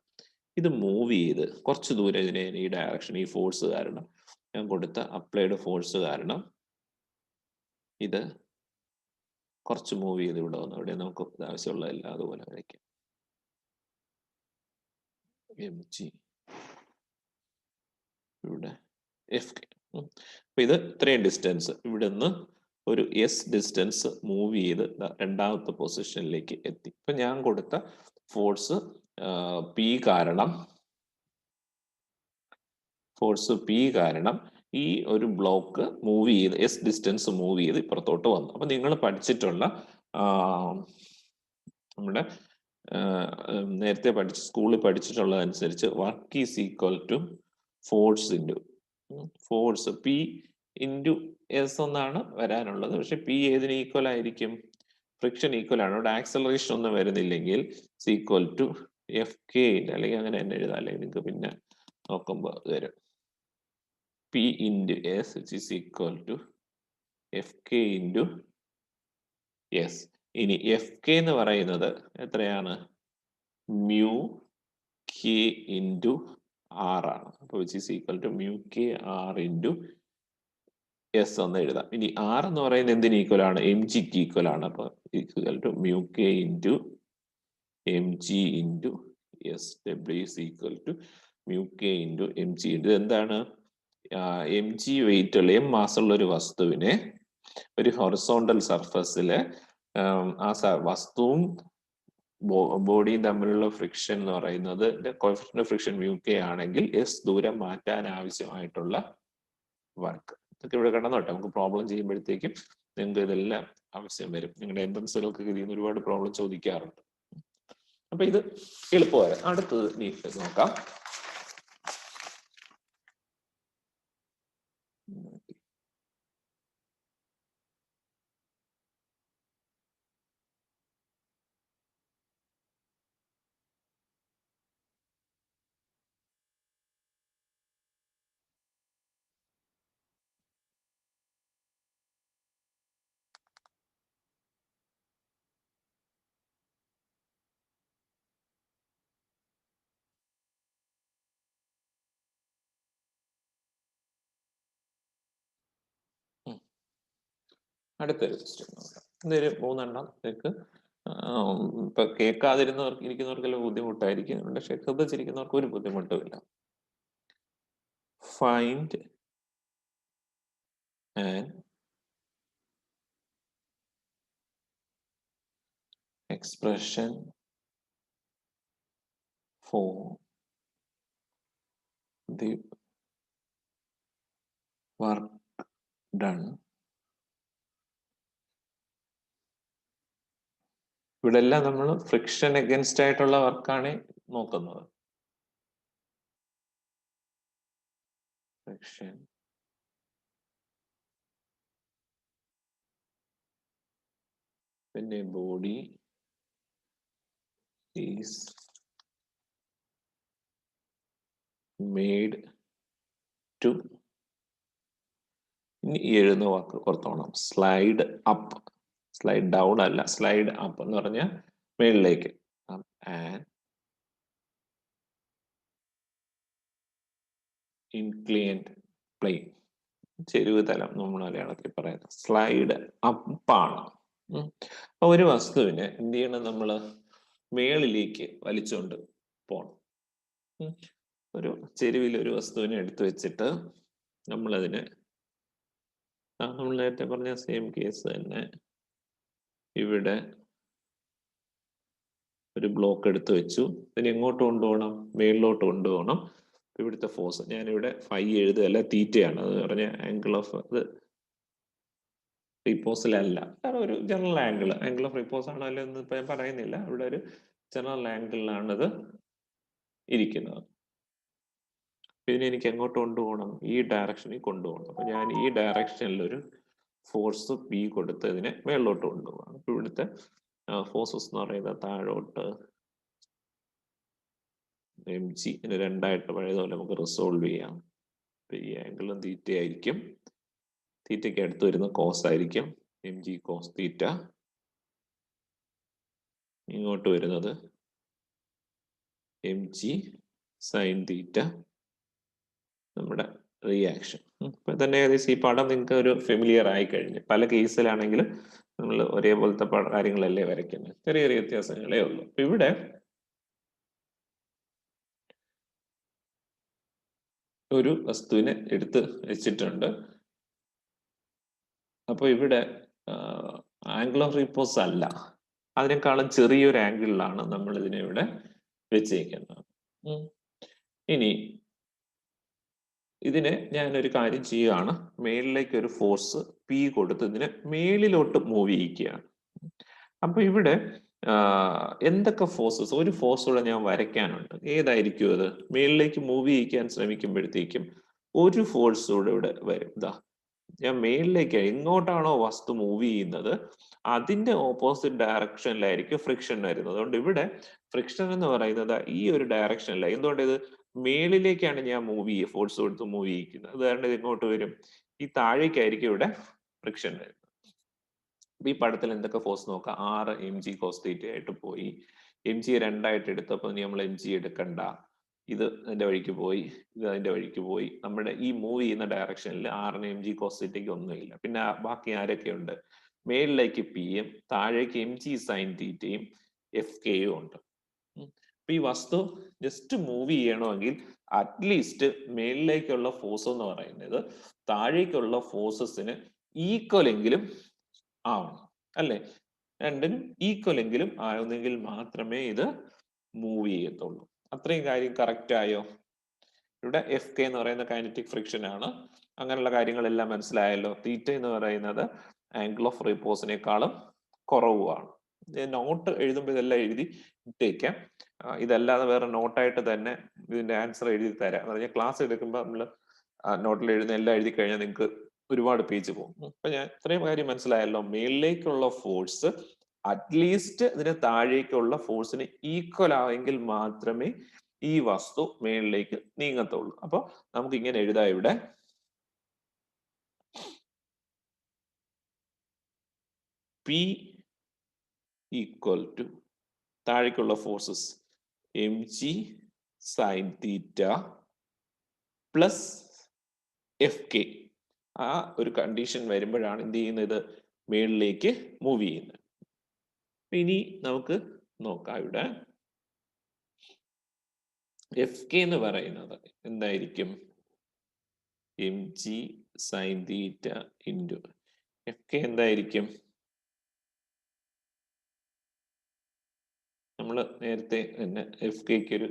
[SPEAKER 2] ഇത് മൂവ് ചെയ്ത് കുറച്ച് ദൂരം ഇതിനെ ഈ ഡയറക്ഷൻ, ഈ ഫോഴ്സ് കാരണം, ഞാൻ കൊടുത്ത അപ്ലൈഡ് ഫോഴ്സ് കാരണം ഇത് കുറച്ച് മൂവ് ചെയ്ത് ഇവിടെ വന്നു. ഇവിടെ നമുക്ക് ആവശ്യമുള്ള എല്ലാം അതുപോലെ വരയ്ക്കാം. എം ജി ഇവിടെ എഫ് കെ. അപ്പൊ ഇത് ഇത്രയും ഡിസ്റ്റൻസ് ഇവിടെ നിന്ന് ഒരു എസ് ഡിസ്റ്റൻസ് മൂവ് ചെയ്ത് രണ്ടാമത്തെ പൊസിഷനിലേക്ക് എത്തി. ഇപ്പൊ ഞാൻ കൊടുത്ത ഫോഴ്സ് പി കാരണം ഈ ഒരു ബ്ലോക്ക് മൂവ് ചെയ്ത് എസ് ഡിസ്റ്റൻസ് മൂവ് ചെയ്ത് ഇപ്പുറത്തോട്ട് വന്നു. അപ്പൊ നിങ്ങൾ പഠിച്ചിട്ടുള്ള നമ്മുടെ നേരത്തെ സ്കൂളിൽ പഠിച്ചിട്ടുള്ളതനുസരിച്ച് work is equal to force into force P into S എന്നാണ് വരാനുള്ളത്. പക്ഷെ പി ഏതിന് ഈക്വൽ ആയിരിക്കും, ഫ്രിക്ഷൻ ഈക്വൽ ആണ്. ഇവിടെ ആക്സലറേഷൻ ഒന്നും വരുന്നില്ലെങ്കിൽ ഈക്വൽ ടു എഫ് കെ, അല്ലെങ്കിൽ അങ്ങനെ തന്നെ എഴുതാം, അല്ലെങ്കിൽ നിങ്ങൾക്ക് പിന്നെ നോക്കുമ്പോൾ വരും P into S which is equal to F K into S. ഇനി എഫ് കെ എന്ന് പറയുന്നത് എത്രയാണ്, മ്യൂ കെ ഇൻറ്റു ആർ ആണ്. അപ്പൊ which is equal to mu K R into S എന്ന് എഴുതാം. ഇനി ആർ എന്ന് പറയുന്നത് എന്തിന് ഈക്വൽ ആണ്, എം ജിക്ക് ഈക്വൽ ആണ്. അപ്പൊ equal to mu K into M G into S. W is equal to mu K into M G. ഇത് എന്താണ്, എം ജി വെയിറ്റ് ഉള്ള എം മാസുള്ള ഒരു വസ്തുവിനെ ഒരു ഹൊറിസോണ്ടൽ സർഫസില് ആ വസ്തുവും ബോഡിയും തമ്മിലുള്ള ഫ്രിക്ഷൻ എന്ന് പറയുന്നത് coefficient of friction mu K ആണെങ്കിൽ എസ് ദൂരം മാറ്റാൻ ആവശ്യമായിട്ടുള്ള വർക്ക്. ഇതൊക്കെ ഇവിടെ കണ്ടെന്നോട്ടെ, നമുക്ക് പ്രോബ്ലം ചെയ്യുമ്പോഴത്തേക്കും നിങ്ങൾക്ക് ഇതെല്ലാം ആവശ്യം വരും. നിങ്ങളുടെ എൻട്രൻസിലൊക്കെ ഇതിൽ നിന്ന് ഒരുപാട് പ്രോബ്ലം ചോദിക്കാറുണ്ട്. അപ്പൊ ഇത് എളുപ്പമാണ്. അടുത്തത് നീ നോക്കാം. അടുത്തൊരു ക്വസ്റ്റ്യൻ നോക്കാം. ഇതൊരു 3 എണ്ണം നിങ്ങൾക്ക് ഇപ്പൊ ഇരിക്കുന്നവർക്കെല്ലാം ബുദ്ധിമുട്ടായിരിക്കും, പക്ഷെ ശ്രദ്ധിച്ചിരിക്കുന്നവർക്ക് ഒരു ബുദ്ധിമുട്ടുമില്ല. Find and expression for the work done. ഇവിടെ എല്ലാം നമ്മൾ ഫ്രിക്ഷൻ അഗൻസ്റ്റ് ആയിട്ടുള്ള വർക്കാണ് നോക്കുന്നത്. ഫ്രിക്ഷൻ പിന്നെ ബോഡി is made to ഇനി ഈ എഴുതുന്ന വാക്ക് ഓർത്തോണം, സ്ലൈഡ് അപ്പ്. സ്ലൈഡ് ഡൗൺ അല്ല, സ്ലൈഡ് അപ്പ് എന്ന് പറഞ്ഞാൽ മേളിലേക്ക്. ആൻഡ് ഇൻക്ലിയൻഡ് പ്ലെയിൻ, ചെരിവ് തലം നമ്മൾ മലയാളത്തിൽ പറയുന്നത്. സ്ലൈഡ് അപ്പാണ്. അപ്പൊ ഒരു വസ്തുവിനെ എന്ത് ചെയ്യണം, നമ്മള് മേളിലേക്ക് വലിച്ചുകൊണ്ട് പോണം. ഒരു ചെരുവിൽ ഒരു വസ്തുവിനെ എടുത്തു വെച്ചിട്ട് നമ്മളതിനെ, നമ്മൾ നേരത്തെ പറഞ്ഞ സെയിം കേസ് തന്നെ, ഇവിടെ ഒരു ബ്ലോക്ക് എടുത്തു വെച്ചു. ഇതിനെ എങ്ങോട്ട് കൊണ്ടുപോകണം? മേളിലോട്ട് കൊണ്ടുപോകണം. ഇവിടുത്തെ ഫോഴ്സ് ഞാനിവിടെ ഫൈ എഴുതുകയല്ല, തീറ്റയാണ്. അത് പറഞ്ഞ ആംഗിൾ ഓഫ് അത് റിപ്പോസിലല്ല, കാരണം ഒരു ജനറൽ ആംഗിൾ ഓഫ് റിപ്പോസ് ആണോ അല്ലോ എന്ന് ഇപ്പൊ ഞാൻ പറയുന്നില്ല. ഇവിടെ ഒരു ജനറൽ ആംഗിളിലാണ് ഇത് ഇരിക്കുന്നത്. ഇതിനെ എനിക്ക് എങ്ങോട്ട് കൊണ്ടുപോകണം? ഈ ഡയറക്ഷനിൽ കൊണ്ടുപോകണം. അപ്പൊ ഞാൻ ഈ ഡയറക്ഷനിൽ ഒരു ഫോഴ്സ് പി കൊടുത്ത് ഇതിനെ മേളിലോട്ട് കൊണ്ടുപോകണം. അപ്പൊ ഇവിടുത്തെ ഫോഴ്സസ് എന്ന് പറയുന്നത് താഴോട്ട് എം ജി, ഇതിന് രണ്ടായിട്ട് പഴയതുപോലെ നമുക്ക് റിസോൾവ് ചെയ്യാം. ഈ ആംഗിളും തീറ്റ ആയിരിക്കും. തീറ്റയ്ക്ക് അടുത്ത് വരുന്ന കോസ് ആയിരിക്കും എം ജി കോസ് തീറ്റ. ഇങ്ങോട്ട് വരുന്നത് എം ജി സൈൻ തീറ്റ, നമ്മുടെ റിയാക്ഷൻ. ഇപ്പൊ തന്നെ ഏകദേശം ഈ പടം നിങ്ങൾക്ക് ഒരു ഫെമിലിയർ ആയി കഴിഞ്ഞു. പല കേസിലാണെങ്കിൽ നമ്മൾ ഒരേപോലത്തെ കാര്യങ്ങളല്ലേ വരയ്ക്കുന്നത്, ചെറിയ ചെറിയ വ്യത്യാസങ്ങളേ ഉള്ളൂ. അപ്പൊ ഇവിടെ ഒരു വസ്തുവിനെ എടുത്ത് വെച്ചിട്ടുണ്ട്. അപ്പൊ ഇവിടെ ആംഗിൾ ഓഫ് റിപ്പോസ് അല്ല, അതിനേക്കാളും ചെറിയൊരു ആംഗിളിലാണ് നമ്മൾ ഇതിനെ ഇവിടെ വെച്ചേക്കുന്നത്. ഇനി ഇതിനെ ഞാനൊരു കാര്യം ചെയ്യുകയാണ്, മേളിലേക്ക് ഒരു ഫോഴ്സ് പി കൊടുത്ത് ഇതിനെ മേളിലോട്ട് മൂവ് ചെയ്യിക്കുകയാണ്. അപ്പൊ ഇവിടെ എന്തൊക്കെ ഫോഴ്സസ്, ഒരു ഫോഴ്സ് കൂടെ ഞാൻ വരയ്ക്കാനുണ്ട്. ഏതായിരിക്കും അത്? മേളിലേക്ക് മൂവ് ചെയ്യിക്കാൻ ശ്രമിക്കുമ്പോഴത്തേക്കും ഒരു ഫോഴ്സ് കൂടെ ഇവിടെ വരും. ഇതാ, ഞാൻ മേളിലേക്ക് എങ്ങോട്ടാണോ വസ്തു മൂവ് ചെയ്യുന്നത് അതിന്റെ ഓപ്പോസിറ്റ് ഡയറക്ഷനിലായിരിക്കും ഫ്രിക്ഷൻ വരുന്നത്. അതുകൊണ്ട് ഇവിടെ ഫ്രിക്ഷൻ എന്ന് പറയുന്നത് ഈ ഒരു ഡയറക്ഷനിലാണ്. എന്തുകൊണ്ട്? ഇത് മേളിലേക്കാണ് ഞാൻ മൂവ് ചെയ്യുക, ഫോഴ്സ് കൊടുത്ത് മൂവ് ചെയ്യിക്കുന്നത്. അത് കാരണം ഇത് എങ്ങോട്ട് വരും? ഈ താഴേക്കായിരിക്കും ഇവിടെ ഫ്രിക്ഷൻ വരുന്നത്. ഈ പടത്തിൽ എന്തൊക്കെ ഫോഴ്സ് നോക്കാം. 6 എം ജി കോസ് തീറ്റ ആയിട്ട് പോയി. എം ജി രണ്ടായിട്ട് എടുത്തപ്പോൾ നമ്മൾ എം ജി എടുക്കണ്ട, ഇത് അതിന്റെ വഴിക്ക് പോയി, ഇത് അതിന്റെ വഴിക്ക് പോയി. നമ്മുടെ ഈ മൂവ് ചെയ്യുന്ന ഡയറക്ഷനിൽ 6 എം ജി കോസ് തീറ്റയ്ക്ക് ഒന്നുമില്ല. പിന്നെ ബാക്കി ആരൊക്കെയുണ്ട്? മേളിലേക്ക് പിയും താഴേക്ക് എം ജി സൈൻ തീറ്റയും എഫ് കെയും ഉണ്ട്. അപ്പൊ ഈ വസ്തു ജസ്റ്റ് മൂവ് ചെയ്യണമെങ്കിൽ അറ്റ്ലീസ്റ്റ് മേളിലേക്കുള്ള ഫോഴ്സ് എന്ന് പറയുന്നത് താഴേക്കുള്ള ഫോഴ്സസിന് ഈക്വൽ എങ്കിലും ആവണം, അല്ലെ? രണ്ടിനും ഈക്വൽ എങ്കിലും ആവുന്നെങ്കിൽ മാത്രമേ ഇത് മൂവ് ചെയ്യത്തുള്ളൂ. അത്രയും കാര്യം കറക്റ്റ് ആയോ? ഇവിടെ എഫ് കെ എന്ന് പറയുന്ന കൈനറ്റിക് ഫ്രിക്ഷൻ ആണ്. അങ്ങനെയുള്ള കാര്യങ്ങളെല്ലാം മനസ്സിലായല്ലോ. തീറ്റ എന്ന് പറയുന്നത് ആംഗിൾ ഓഫ് റിപ്പോസിനേക്കാളും കുറവുമാണ്. നോട്ട് എഴുതുമ്പോൾ ഇതെല്ലാം എഴുതി ഇട്ടേക്കാം. ഇതല്ലാതെ വേറെ നോട്ടായിട്ട് തന്നെ ഇതിന്റെ ആൻസർ എഴുതി തരാം. എന്ന് പറഞ്ഞാൽ ക്ലാസ് എടുക്കുമ്പോൾ നമ്മൾ നോട്ടിൽ എഴുതുന്ന എല്ലാം എഴുതി കഴിഞ്ഞാൽ നിങ്ങൾക്ക് ഒരുപാട് പേജ് പോകും. അപ്പൊ ഞാൻ ഇത്രയും കാര്യം മനസ്സിലായല്ലോ. മേളിലേക്കുള്ള ഫോഴ്സ് അറ്റ്ലീസ്റ്റ് ഇതിന് താഴേക്കുള്ള ഫോഴ്സിന് ഈക്വൽ ആവെങ്കിൽ മാത്രമേ ഈ വസ്തു മേളിലേക്ക് നീങ്ങത്തുള്ളൂ. അപ്പൊ നമുക്ക് ഇങ്ങനെ എഴുതാം. ഇവിടെ പി ഈക്വൽ ടു താഴേക്കുള്ള forces M G sine theta plus F K. ആ ഒരു കണ്ടീഷൻ വരുമ്പോഴാണ് എന്ത് ചെയ്യുന്നത്? മേളിലേക്ക് മൂവ് ചെയ്യുന്നത്. ഇനി നമുക്ക് നോക്കാം. ഇവിടെ എഫ് കെ എന്ന് പറയുന്നത് എന്തായിരിക്കും? M G sine theta into F K എന്തായിരിക്കും? നമ്മൾ നേരത്തെ തന്നെ എഫ് കെക്ക് ഒരു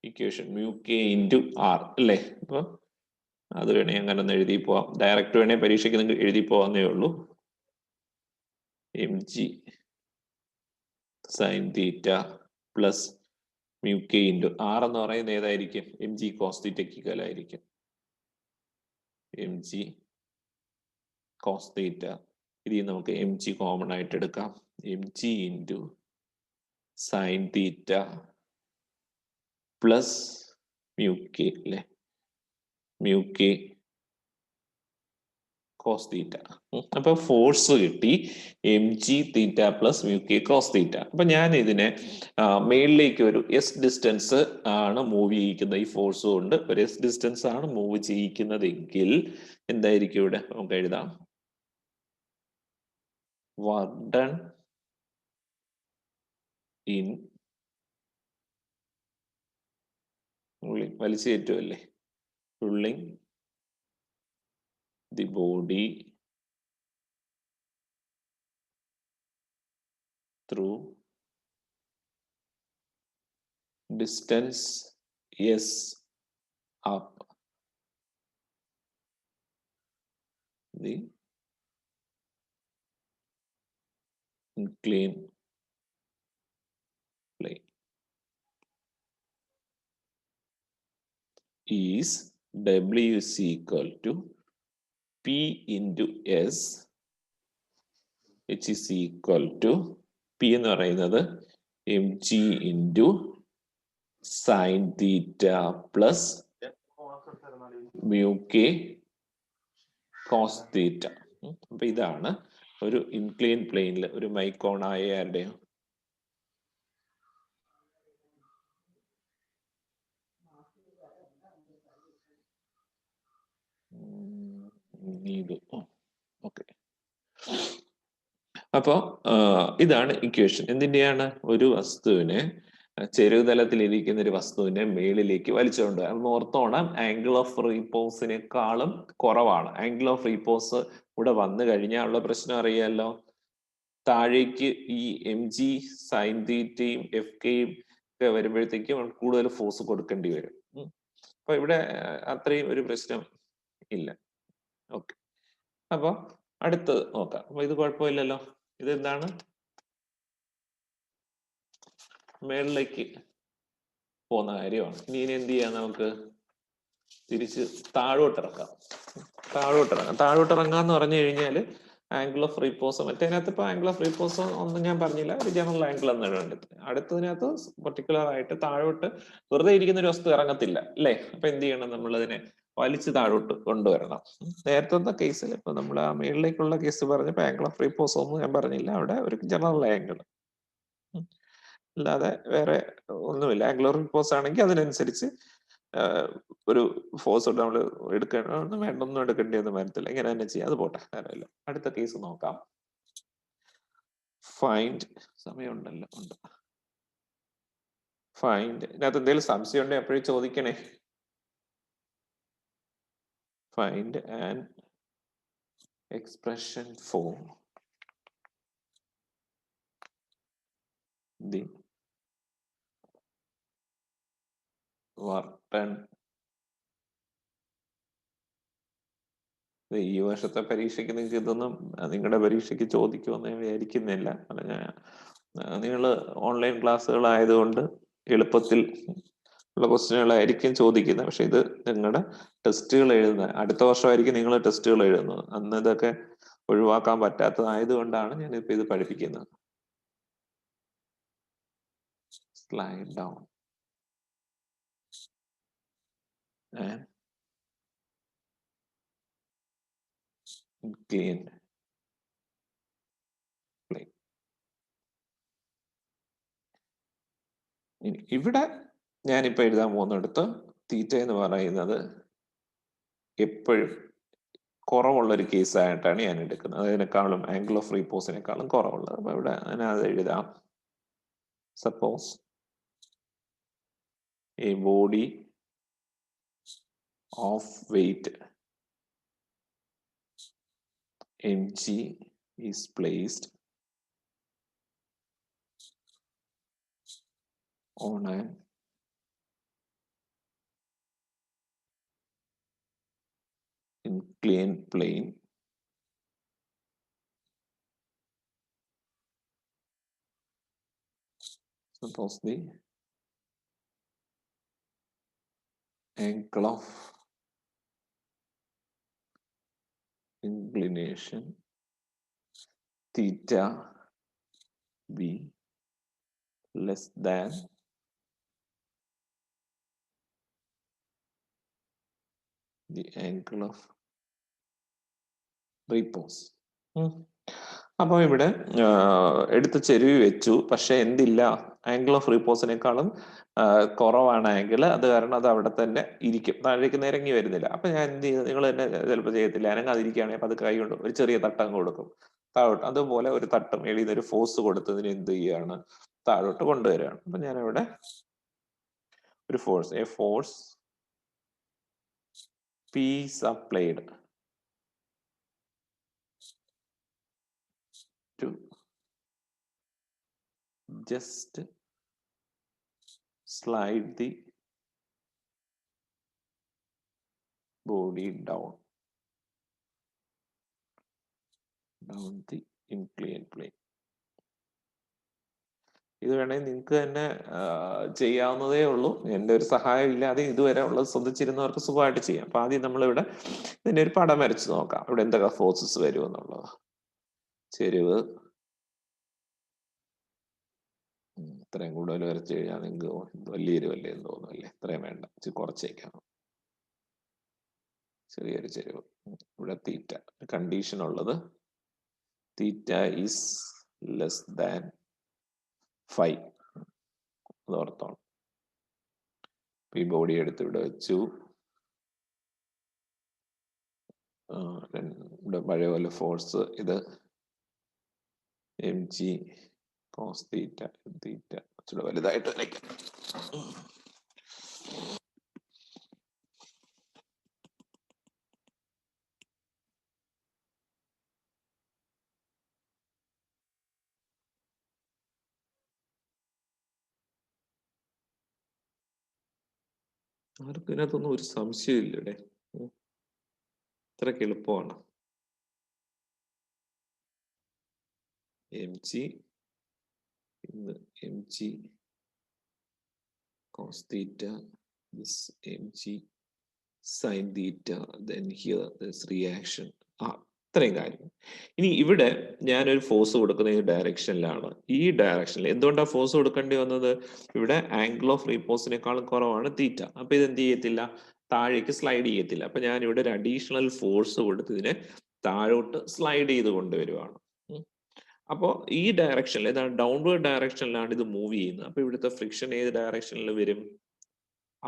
[SPEAKER 2] equation mu K into R അല്ലേ? അപ്പൊ അത് വേണേ അങ്ങനെ ഒന്ന് എഴുതി പോവാം. ഡയറക്റ്റ് വേണേ പരീക്ഷയ്ക്ക് നിങ്ങൾക്ക് എഴുതി പോവാന്നേ ഉള്ളൂ. M G sine theta plus mu K into R എന്ന് പറയുന്നത് ഏതായിരിക്കും? എം ജി കോസ് തീറ്റയ്ക്ക് ഈക്വലായിരിക്കും. എം ജി കോസ് തീറ്റ, ഇതിൽ നമുക്ക് എം ജി കോമൺ ആയിട്ട് എടുക്കാം. M G into sine theta plus mu K അല്ലെ? Mu K cos theta. അപ്പൊ ഫോഴ്സ് കിട്ടി mg theta plus mu K cos theta. അപ്പൊ ഞാൻ ഇതിനെ മേളിലേക്ക് ഒരു എസ് ഡിസ്റ്റൻസ് ആണ് മൂവ് ചെയ്യിക്കുന്നത്. ഈ ഫോഴ്സ് കൊണ്ട് ഒരു എസ് ഡിസ്റ്റൻസ് ആണ് മൂവ് ചെയ്യിക്കുന്നതെങ്കിൽ എന്തായിരിക്കും ഇവിടെ നമുക്ക് എഴുതാം, വർക്ക് ഡൺ ഇൻ വലിച്ചു കയറ്റുമല്ലേ, pulling the body through distance s up the inclined plane is W is equal to P into S, which is equal to P എന്ന് പറയുന്നത് mg into sin theta plus mu k cos theta. അപ്പൊ ഇതാണ് ഒരു incline പ്ലെയിനിൽ ഒരു മൈക്കോണായ ആരുടെയോ ഇത്. Okay, അപ്പോ ഇതാണ് ഇക്വേഷൻ. എന്തിന്റെയാണ്? ഒരു വസ്തുവിനെ ചെരുതലത്തിൽ ഇരിക്കുന്ന ഒരു വസ്തുവിനെ മേളിലേക്ക് വലിച്ചുകൊണ്ട് വരാം. ഓർത്തോണം, ആംഗിൾ ഓഫ് റീപോസിനേക്കാളും കുറവാണ്. ആംഗിൾ ഓഫ് റീപോസ് ഇവിടെ വന്നു കഴിഞ്ഞാൽ ഉള്ള പ്രശ്നം അറിയാലോ, താഴേക്ക് ഈ എം ജി സൈൻ തീറ്റയും എഫ് കെയും ഒക്കെ വരുമ്പോഴത്തേക്കും കൂടുതൽ ഫോഴ്സ് കൊടുക്കേണ്ടി വരും. അപ്പൊ ഇവിടെ അത്രയും ഒരു പ്രശ്നം ഇല്ല. ഓക്കെ, അപ്പൊ അടുത്തത് നോക്കാം. അപ്പൊ ഇത് കുഴപ്പമില്ലല്ലോ. ഇതെന്താണ്, മേളിലേക്ക് പോകുന്ന കാര്യമാണ്. ഇനി എന്ത് ചെയ്യാം, നമുക്ക് തിരിച്ച് താഴോട്ടിറക്കാം. താഴോട്ടിറങ്ങാന്ന് പറഞ്ഞു കഴിഞ്ഞാൽ ആംഗിൾ ഓഫ് റീപോസ്, മറ്റേതിനകത്ത് ഇപ്പൊ ആംഗിൾ ഓഫ് റീപോസ് ഒന്നും ഞാൻ പറഞ്ഞില്ല, ഒരു ജനറൽ ആംഗിൾ എന്നാണ് വേണ്ടത്. അടുത്തതിനകത്ത് പെർട്ടിക്കുലർ ആയിട്ട് താഴോട്ട് വെറുതെ ഇരിക്കുന്ന ഒരു വസ്തു ഇറങ്ങത്തില്ല അല്ലേ. അപ്പൊ എന്ത് ചെയ്യണം, നമ്മളതിനെ വലിച്ച് താഴോട്ട് കൊണ്ടുവരണം. നേരത്തെ കേസിൽ ഇപ്പൊ നമ്മൾ ആ മേളിലേക്കുള്ള കേസ് പറഞ്ഞപ്പോ ആംഗിൾ ഓഫ് റീപോസ് ഒന്നും ഞാൻ പറഞ്ഞില്ല, അവിടെ ഒരു ജനറൽ ആംഗിൾ അല്ലാതെ വേറെ ഒന്നുമില്ല. ആംഗിൾ ഓഫ് റീപോസ് ആണെങ്കിൽ അതിനനുസരിച്ച് ഒരു ഫോഴ്സ് നമ്മൾ എടുക്കണം, വേണ്ടൊന്നും എടുക്കേണ്ടിയൊന്നും വരത്തില്ല. ഇങ്ങനെ തന്നെ ചെയ്യാം, അത് പോട്ടെ, വേറെയല്ല. അടുത്ത കേസ് നോക്കാം. ഫൈൻഡ്, സമയമുണ്ടല്ലോ, ഉണ്ട്. ഫൈൻഡ്, ഇതിനകത്ത് എന്തെങ്കിലും സംശയം ഉണ്ടെങ്കിൽ എപ്പോഴും ചോദിക്കണേ. Find an expression for the work done. ഈ വർഷത്തെ പരീക്ഷയ്ക്ക് നിങ്ങൾക്ക് ഇതൊന്നും നിങ്ങളുടെ പരീക്ഷയ്ക്ക് ചോദിക്കുമെന്ന് ഞാൻ വിചാരിക്കുന്നില്ല. നിങ്ങൾ ഓൺലൈൻ ക്ലാസ്സുകളായതുകൊണ്ട് എളുപ്പത്തിൽ ഉള്ള ക്വസ്റ്റ്യനുകളായിരിക്കും ചോദിക്കുന്നത്. പക്ഷെ ഇത് നിങ്ങളുടെ ടെസ്റ്റുകൾ എഴുതുന്ന, അടുത്ത വർഷമായിരിക്കും നിങ്ങൾ ടെസ്റ്റുകൾ എഴുതുന്നത്. അന്ന് ഇതൊക്കെ ഒഴിവാക്കാൻ പറ്റാത്തതായതുകൊണ്ടാണ് ഞാനിപ്പോ ഇത് പഠിപ്പിക്കുന്നത്. Slide down inclined plane. ഇവിടെ ഞാനിപ്പോ എഴുതാൻ പോകുന്നിടത്ത് തീറ്റ എന്ന് പറയുന്നത് എപ്പോഴും കുറവുള്ള ഒരു കേസായിട്ടാണ് ഞാൻ എടുക്കുന്നത്. അതിനേക്കാളും ആംഗിൾ ഓഫ് റീപോസിനേക്കാളും കുറവുള്ളത്. അപ്പൊ ഇവിടെ ഞാൻ അത് എഴുതാം. Suppose A body of wait mg is placed on an inclined plane suppose the angle of inclination theta be less than the angle of repose. അപ്പോൾ ഇവിടെ എടുത്ത് ചെരുവി വെച്ചു, പക്ഷെ എന്തില്ല, ആംഗിൾ ഓഫ് റീപോസിനേക്കാളും കുറവാണ് ആംഗിൾ. അത് കാരണം അത് അവിടെ തന്നെ ഇരിക്കും, താഴേക്ക് നിരങ്ങി വരുന്നില്ല. അപ്പൊ ഞാൻ എന്ത് ചെയ്തു, നിങ്ങൾ തന്നെ ചിലപ്പോൾ ചെയ്യത്തില്ല, അനങ്ങാതിരിക്കുകയാണെങ്കിൽ അപ്പൊ അത് കൈ കൊണ്ട് ഒരു ചെറിയ തട്ടം കൊടുക്കും താഴോട്ട്. അതുപോലെ ഒരു തട്ടം എഴുതി ഒരു ഫോഴ്സ് കൊടുത്തതിന് എന്ത് ചെയ്യുകയാണ്, താഴോട്ട് കൊണ്ടുവരികയാണ്. അപ്പൊ ഞാനിവിടെ ഒരു force, A force P supplied to just slide the body down the inclined plane. ഇത് വേണമെങ്കിൽ നിങ്ങൾക്ക് തന്നെ ചെയ്യാവുന്നതേ ഉള്ളൂ. എൻ്റെ ഒരു സഹായം ഇല്ലാതെ ഇതുവരെ ഉള്ളത് ശ്രദ്ധിച്ചിരുന്നവർക്ക് സുഖമായിട്ട് ചെയ്യാം. അപ്പൊ ആദ്യം നമ്മളിവിടെ ഇതിന്റെ ഒരു പടം വരച്ച് നോക്കാം, ഇവിടെ എന്തൊക്കെ ഫോഴ്സസ് വരും എന്നുള്ളത്. ചെരിവ് ഇത്രയും കൂടുതൽ വരച്ചു കഴിഞ്ഞാൽ നിങ്ങൾക്ക് വലിയ എരുവല്ലേ എന്ന് തോന്നുമല്ലേ? ഇത്രയും വേണ്ട, കുറച്ചേക്കാം. ചെറിയൊരു ചെരിവ്. ഇവിടെ തീറ്റ കണ്ടീഷൻ ഉള്ളത്, തീറ്റ ഈസ് ലെസ് ദാൻ 5. അത് ഓർത്തോണം. ഈ ബോഡി എടുത്ത് ഇവിടെ വെച്ചു. ഇവിടെ പഴയ പോലെ ഫോഴ്സ്, ഇത് mg cos തീറ്റ, തീറ്റ ഇച്ചിരി വലുതായിട്ട് വരയ്ക്കാം. ആർക്കും ഇതിനകത്തൊന്നും ഒരു സംശയമില്ല ഇവിടെ, ഇത്രയ്ക്ക് എളുപ്പമാണ്. mg cos theta, this mg sin theta, then here this reaction. ഇത്രയും കാര്യം. ഇനി ഇവിടെ ഞാനൊരു ഫോഴ്സ് കൊടുക്കുന്ന ഈ ഡയറക്ഷനിലാണ്. ഈ ഡയറക്ഷനിൽ എന്തുകൊണ്ടാണ് ഫോഴ്സ് കൊടുക്കേണ്ടി വന്നത്? ഇവിടെ ആംഗിൾ ഓഫ് റീപോസിനേക്കാളും കുറവാണ് തീറ്റ. അപ്പൊ ഇത് എന്ത് ചെയ്യത്തില്ല, താഴേക്ക് സ്ലൈഡ് ചെയ്യത്തില്ല. അപ്പൊ ഞാൻ ഇവിടെ ഒരു അഡീഷണൽ ഫോഴ്സ് കൊടുത്ത് ഇതിനെ താഴോട്ട് സ്ലൈഡ് ചെയ്ത് കൊണ്ടുവരുവാണ്. അപ്പോൾ ഈ ഡയറക്ഷനിൽ, ഏതാണ് ഡൗൺവേർഡ് ഡയറക്ഷനിലാണ് ഇത് മൂവ് ചെയ്യുന്നത്. അപ്പൊ ഇവിടുത്തെ ഫ്രിക്ഷൻ ഏത് ഡയറക്ഷനിൽ വരും?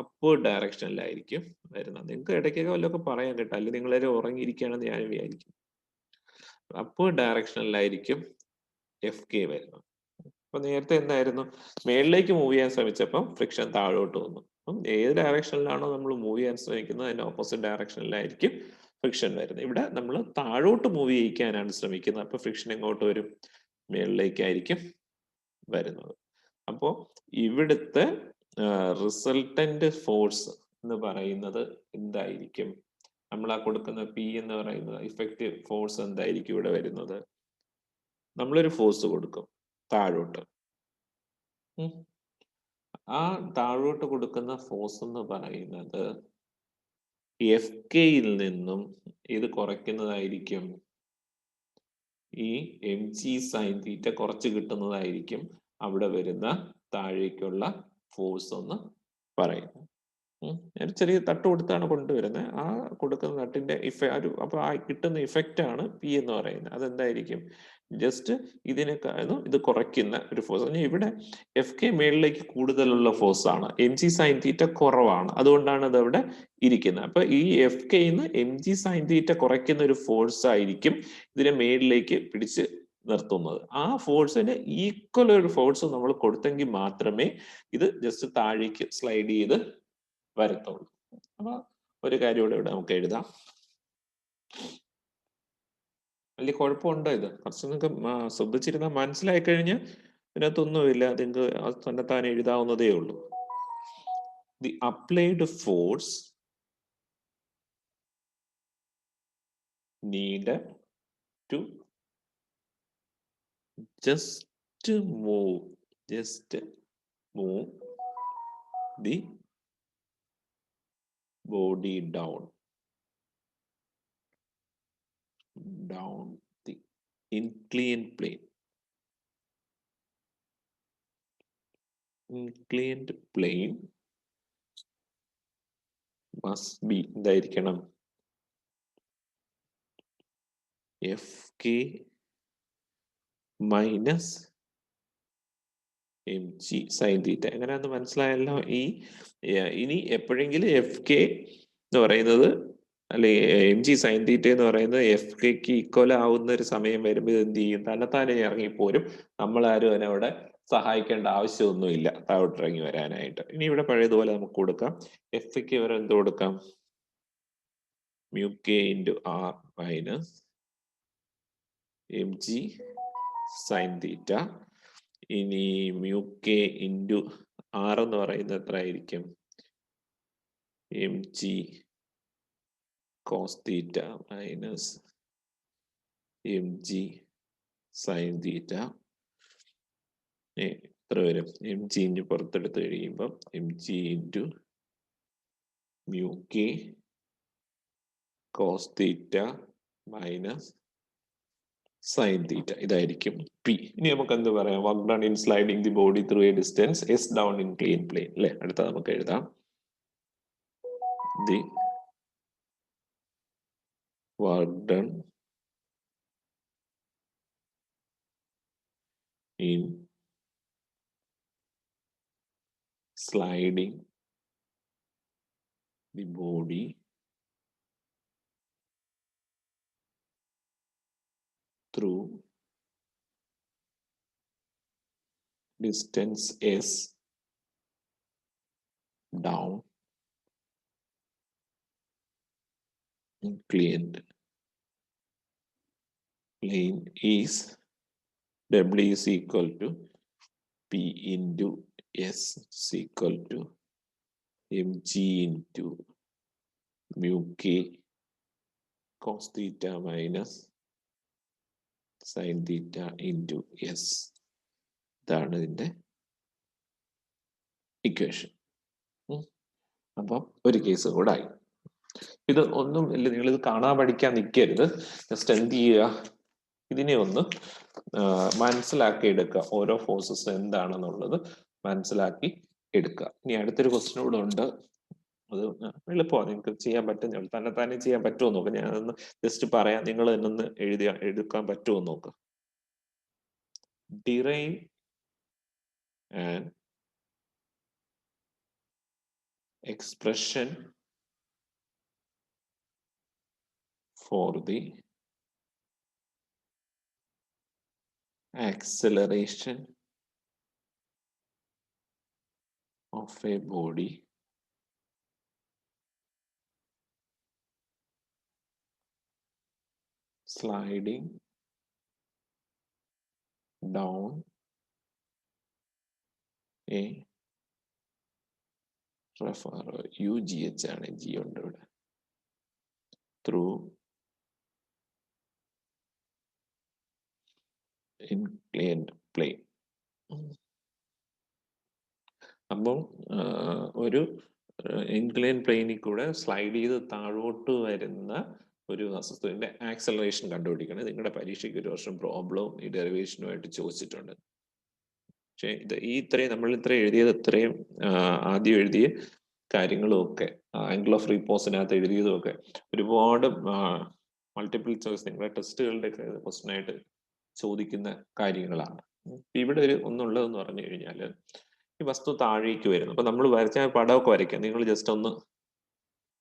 [SPEAKER 2] അപ്വേർഡ് ഡയറക്ഷനിലായിരിക്കും വരുന്നത്. നിങ്ങൾക്ക് ഇടയ്ക്കൊക്കെ വല്ലതൊക്കെ പറയാൻ കേട്ടോ, അല്ലെങ്കിൽ നിങ്ങളെ ഉറങ്ങിയിരിക്കുകയാണെന്ന് ഞാൻ വിചാരിക്കും. അപ്വേർഡ് ഡയറക്ഷനിലായിരിക്കും FK വരുന്നത്. അപ്പൊ നേരത്തെ എന്തായിരുന്നു, മേളിലേക്ക് മൂവ് ചെയ്യാൻ ശ്രമിച്ചപ്പം ഫ്രിക്ഷൻ താഴോട്ട് വന്നു. അപ്പം ഏത് ഡയറക്ഷനിലാണോ നമ്മൾ മൂവ് ചെയ്യാൻ ശ്രമിക്കുന്നത് അതിന്റെ ഓപ്പോസിറ്റ് ഡയറക്ഷനിലായിരിക്കും ഫ്രിക്ഷൻ വരുന്നത്. ഇവിടെ നമ്മൾ താഴോട്ട് മൂവ് ചെയ്യിക്കാനാണ് ശ്രമിക്കുന്നത്. അപ്പൊ ഫ്രിക്ഷൻ എങ്ങോട്ട് വരും? മേളിലേക്കായിരിക്കും വരുന്നത്. അപ്പോൾ ഇവിടുത്തെ റിസൾട്ടന്റ് ഫോഴ്സ് എന്ന് പറയുന്നത് എന്തായിരിക്കും? നമ്മൾ ആ കൊടുക്കുന്ന P എന്ന് പറയുന്നത് ഇഫക്റ്റീവ് ഫോഴ്സ് എന്തായിരിക്കും ഇവിടെ വരുന്നത്? നമ്മളൊരു ഫോഴ്സ് കൊടുക്കും താഴോട്ട്. ആ താഴോട്ട് കൊടുക്കുന്ന ഫോഴ്സ് എന്ന് പറയുന്നത് FKയിൽ നിന്നും ഇത് കുറയ്ക്കുന്നതായിരിക്കും. ഈ mg sin തീറ്റ കുറച്ച് കിട്ടുന്നതായിരിക്കും അവിടെ വരുന്ന താഴേക്കുള്ള ഫോഴ്സ് എന്ന് പറയുന്നത്. ഒരു ചെറിയ തട്ട് കൊടുത്താണ് കൊണ്ടുവരുന്നത്. ആ കൊടുക്കുന്ന തട്ടിന്റെ അപ്പൊ ആ കിട്ടുന്ന ഇഫക്റ്റ് ആണ് P എന്ന് പറയുന്നത്. അതെന്തായിരിക്കും? ജസ്റ്റ് ഇതിനേക്കാളും ഇത് കുറയ്ക്കുന്ന ഒരു ഫോഴ്സ്. ഇവിടെ FK മേളിലേക്ക് കൂടുതലുള്ള ഫോഴ്സ് ആണ്, mg sin തീറ്റ കുറവാണ്, അതുകൊണ്ടാണ് അത് അവിടെ ഇരിക്കുന്നത്. അപ്പൊ ഈ FKന്ന് mg sin തീറ്റ കുറയ്ക്കുന്ന ഒരു ഫോഴ്സ് ആയിരിക്കും ഇതിനെ മേളിലേക്ക് പിടിച്ച് നിർത്തുന്നത്. ആ ഫോഴ്സിന് ഈക്വൽ ഒരു ഫോഴ്സ് നമ്മൾ കൊടുത്തെങ്കിൽ മാത്രമേ ഇത് ജസ്റ്റ് താഴേക്ക് സ്ലൈഡ് ചെയ്ത് വരത്തുള്ളൂ. അപ്പൊ ഒരു കാര്യം ഇവിടെ നമുക്ക് എഴുതാം. വലിയ കുഴപ്പമുണ്ടോ? ഇത് കുറച്ച് നിങ്ങൾക്ക് ശ്രദ്ധിച്ചിരുന്നാൽ മനസ്സിലായി കഴിഞ്ഞാൽ ഇതിനകത്തൊന്നുമില്ല, നിങ്ങൾക്ക് തന്നെത്താൻ എഴുതാവുന്നതേ ഉള്ളൂ. The applied force need to just move the body down the inclined plane. Inclined plane must be എന്തായിരിക്കണം? FK മൈനസ് mg sin തീറ്റ. എങ്ങനെയാന്ന് മനസ്സിലായല്ലോ? ഇനി എപ്പോഴെങ്കിലും FK എന്ന് പറയുന്നത് അല്ലെ mg sin തീറ്റ എന്ന് പറയുന്നത് FKക്ക് ഈക്വൽ ആവുന്ന ഒരു സമയം വരുമ്പോൾ ഇത് എന്ത് ചെയ്യും? തന്നെത്താനെ ഇറങ്ങിപ്പോരും. നമ്മളാരും അതിനവിടെ സഹായിക്കേണ്ട ആവശ്യമൊന്നുമില്ല താഴോട്ട് ഇറങ്ങി വരാനായിട്ട്. ഇനി ഇവിടെ പഴയതുപോലെ നമുക്ക് കൊടുക്കാം. FK വരെ എന്ത് കൊടുക്കാം? μk into r minus mg sin തീറ്റ. ഇനി μk into r എന്ന് പറയുന്നത് എത്ര ആയിരിക്കും? mg cos theta minus mg sin തീറ്റ. എത്ര വരും? mg ഇഞ്ച് പുറത്തെടുത്ത് കഴിയുമ്പം mg into μk cos theta minus sin theta. ഇതായിരിക്കും P. ഇനി നമുക്ക് എന്ത് പറയാം? Work done in sliding the body through a distance S down incline plane അല്ലെ? അടുത്ത നമുക്ക് എഴുതാം the work done in sliding the body through distance S down inclined plane is W is equal to P into S is equal to mg into μk cos theta minus sin theta into S. ഇതാണ് ഇതിന്റെ equation. അപ്പം ഒരു case കൂടെ ആയി. ഇത് ഒന്നും ഇല്ല, നിങ്ങളിത് കാണാൻ പഠിക്കാൻ നിൽക്കരുത്. ജസ്റ്റ് എന്ത് ചെയ്യുക, ഇതിനെ ഒന്ന് മനസ്സിലാക്കി എടുക്കുക. ഓരോ ഫോഴ്സസ് എന്താണെന്നുള്ളത് മനസ്സിലാക്കി എടുക്കുക. ഇനി അടുത്തൊരു ക്വസ്റ്റ്യൻ കൂടെ ഉണ്ട്. അത് എളുപ്പമാണ്, നിങ്ങൾക്ക് ചെയ്യാൻ പറ്റുന്ന തന്നെ ചെയ്യാൻ പറ്റുമോ നോക്കുക. ഞാനൊന്ന് ജസ്റ്റ് പറയാം, നിങ്ങൾ തന്നെ ഒന്ന് എടുക്കാൻ പറ്റുമോ നോക്കുക. Derive and expression for the acceleration of a body sliding down a UGH ആണ്, G ഉണ്ട് ഇവിടെ, through inclined plane. അപ്പം ഒരു ഇൻക്ലൈൻ പ്ലെയിനിൽ കൂടെ സ്ലൈഡ് ചെയ്ത് താഴോട്ട് വരുന്ന ഒരു വസ്തുവിന്റെ ആക്സലറേഷൻ കണ്ടുപിടിക്കണം. നിങ്ങളുടെ പരീക്ഷയ്ക്ക് ഒരു വർഷം പ്രോബ്ലവും ഈ ഡെറിവേഷനുമായിട്ട് ചോദിച്ചിട്ടുണ്ട്. പക്ഷെ നമ്മൾ ഇത്രയും എഴുതിയത്, ഇത്രയും ആദ്യം എഴുതിയ കാര്യങ്ങളും ഒക്കെ ആംഗിൾ ഓഫ് റീപോസിനകത്ത് എഴുതിയതും ഒക്കെ ഒരുപാട് മൾട്ടിപ്പിൾ ചോയ്സ് നിങ്ങളുടെ ടെസ്റ്റുകളുടെ ക്വസ്റ്റ്യൻ ആയിട്ട് ചോദിക്കുന്ന കാര്യങ്ങളാണ്. ഇവിടെ ഒന്നുള്ളതെന്ന് പറഞ്ഞു കഴിഞ്ഞാൽ, ഈ വസ്തു താഴേക്ക് വരുന്നു. അപ്പൊ നമ്മൾ വരച്ച പടമൊക്കെ വരയ്ക്കാം. നിങ്ങൾ ജസ്റ്റ് ഒന്ന്